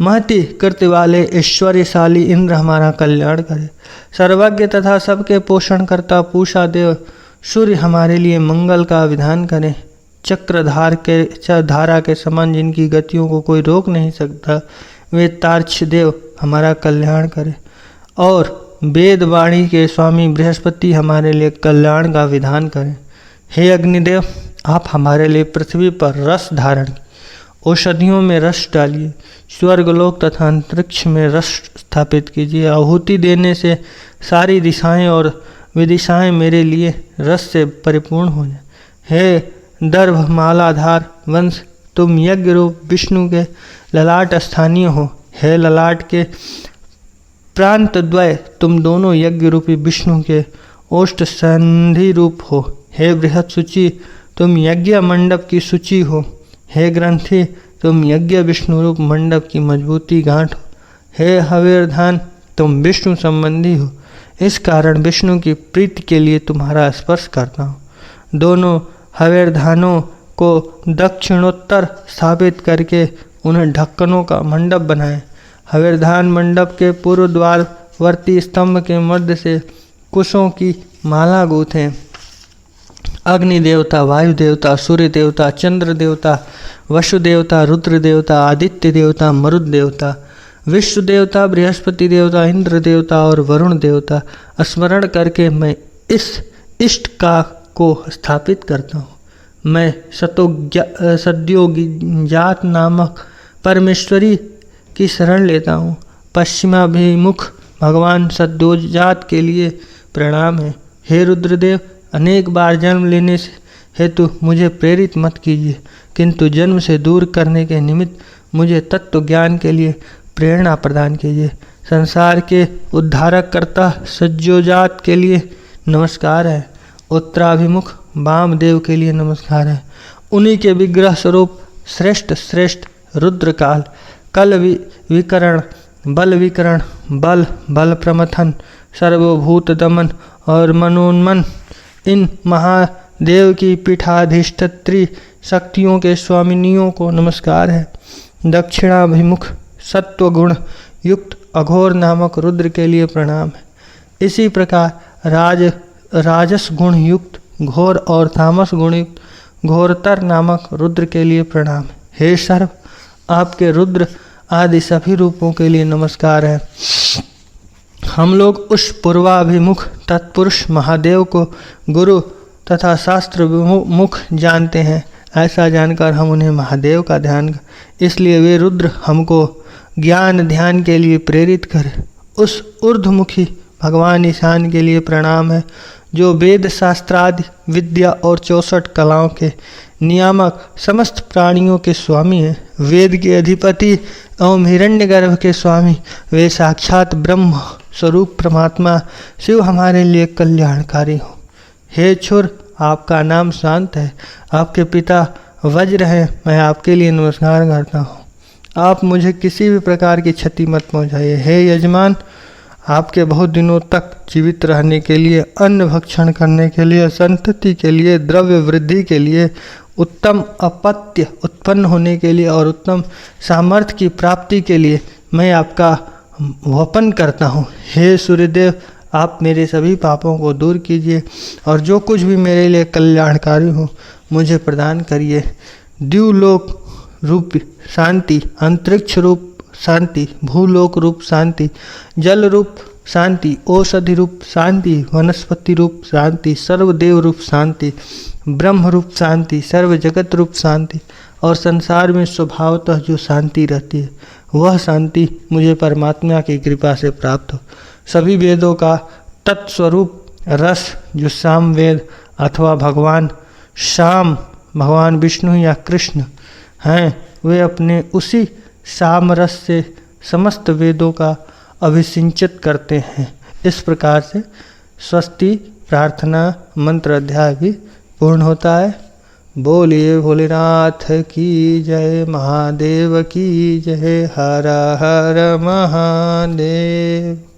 महति कृत्य वाले ऐश्वर्यशाली इंद्र हमारा कल्याण करे, सर्वज्ञ तथा सबके पोषण करता पूषा देव सूर्य हमारे लिए मंगल का विधान करें, चक्रधार के धारा के समान जिनकी गतियों को कोई रोक नहीं सकता, वे तार्क्ष देव हमारा कल्याण करे, और वेद वाणी के स्वामी बृहस्पति हमारे लिए कल्याण का विधान करें। हे अग्निदेव, आप हमारे लिए पृथ्वी पर रस धारण, औषधियों में रस डालिए, स्वर्गलोक तथा अंतरिक्ष में रस स्थापित कीजिए। आहुति देने से सारी दिशाएं और विदिशाएं मेरे लिए रस से परिपूर्ण हो जाए। हे दर्भ मालाधार वंश, तुम यज्ञ रूप विष्णु के ललाट स्थानीय हो। हे ललाट के प्रांत द्वय, तुम दोनों यज्ञ रूपी विष्णु के ओष्ठ संधि रूप हो। हे बृहत सूची, तुम यज्ञ मंडप की सूची हो। हे ग्रंथि, तुम यज्ञ विष्णु रूप मंडप की मजबूती गांठ हो। हे हवेरधान, तुम विष्णु संबंधी हो, इस कारण विष्णु की प्रीति के लिए तुम्हारा स्पर्श करता हूँ। दोनों हवेरधानों को दक्षिणोत्तर स्थापित करके उन्हें ढक्कनों का मंडप बनाएं। हवेरधान मंडप के पूर्व द्वारवर्ती स्तंभ के मध्य से कुशों की माला गूंथें। अग्नि देवता, वायु देवता, सूर्य देवता, चंद्र देवता, वसु देवता, रुद्र देवता, आदित्य देवता, मरुत देवता, विश्व देवता, बृहस्पति देवता, इंद्र देवता और वरुण देवता स्मरण करके मैं इस इष्ट का को स्थापित करता हूँ। मैं सद्योजात नामक परमेश्वरी की शरण लेता हूँ। पश्चिमाभिमुख भगवान सद्योजात के लिए प्रणाम है। हे रुद्रदेव, अनेक बार जन्म लेने से हेतु मुझे प्रेरित मत कीजिए, किंतु जन्म से दूर करने के निमित्त मुझे तत्व ज्ञान के लिए प्रेरणा प्रदान कीजिए। संसार के उद्धारक कर्ता सद्योजात के लिए नमस्कार है। उत्तराभिमुख वामदेव के लिए नमस्कार है। उन्हीं के विग्रह स्वरूप श्रेष्ठ रुद्रकाल, कल विकरण, बल विकरण, बल प्रमथन, सर्वभूत दमन और मनोन्मन, इन महादेव की पीठाधिष्ठत्री शक्तियों के स्वामिनियों को नमस्कार है। दक्षिणाभिमुख सत्व गुण युक्त अघोर नामक रुद्र के लिए प्रणाम है। इसी प्रकार राजस गुण युक्त घोर और तामस गुण युक्त घोरतर नामक रुद्र के लिए प्रणाम है। हे सर्व, आपके रुद्र आदि सभी रूपों के लिए नमस्कार है। हम लोग उस पूर्वाभिमुख तत्पुरुष महादेव को गुरु तथा शास्त्र मुख जानते हैं। ऐसा जानकर हम उन्हें महादेव का ध्यान, इसलिए वे रुद्र हमको ज्ञान ध्यान के लिए प्रेरित करें। उस ऊर्ध्वमुखी भगवान ईशान के लिए प्रणाम है, जो वेद शास्त्रादि विद्या और 64 कलाओं के नियामक, समस्त प्राणियों के स्वामी हैं। वेद के अधिपति एवं हिरण्यगर्भ के स्वामी, वे साक्षात ब्रह्म स्वरूप परमात्मा शिव हमारे लिए कल्याणकारी हो। हे छुर, आपका नाम शांत है, आपके पिता वज्र हैं। मैं आपके लिए नमस्कार करता हूँ। आप मुझे किसी भी प्रकार की क्षति मत पहुँचाइए। हे यजमान, आपके बहुत दिनों तक जीवित रहने के लिए, अन्न भक्षण करने के लिए, संतति के लिए, द्रव्य वृद्धि के लिए, उत्तम अपत्य उत्पन्न होने के लिए और उत्तम सामर्थ्य की प्राप्ति के लिए मैं आपका वपन करता हूँ। हे सूर्यदेव, आप मेरे सभी पापों को दूर कीजिए और जो कुछ भी मेरे लिए कल्याणकारी हो मुझे प्रदान करिए। द्युलोक रूप शांति, अंतरिक्ष रूप शांति, भूलोक रूप शांति, जल रूप शांति, औषधि रूप शांति, वनस्पति रूप शांति, सर्वदेव रूप शांति, ब्रह्म रूप शांति, सर्व जगत रूप शांति और संसार में स्वभावतः जो शांति रहती है वह शांति मुझे परमात्मा की कृपा से प्राप्त हो। सभी वेदों का तत्स्वरूप रस जो साम वेद अथवा भगवान शाम, भगवान विष्णु या कृष्ण हैं, वे अपने उसी साम रस से समस्त वेदों का अभिसिंचित करते हैं। इस प्रकार से स्वस्ति प्रार्थना मंत्र अध्याय भी पूर्ण होता है। बोलिए भोलेनाथ की जय, महादेव की जय, हर हर महादेव।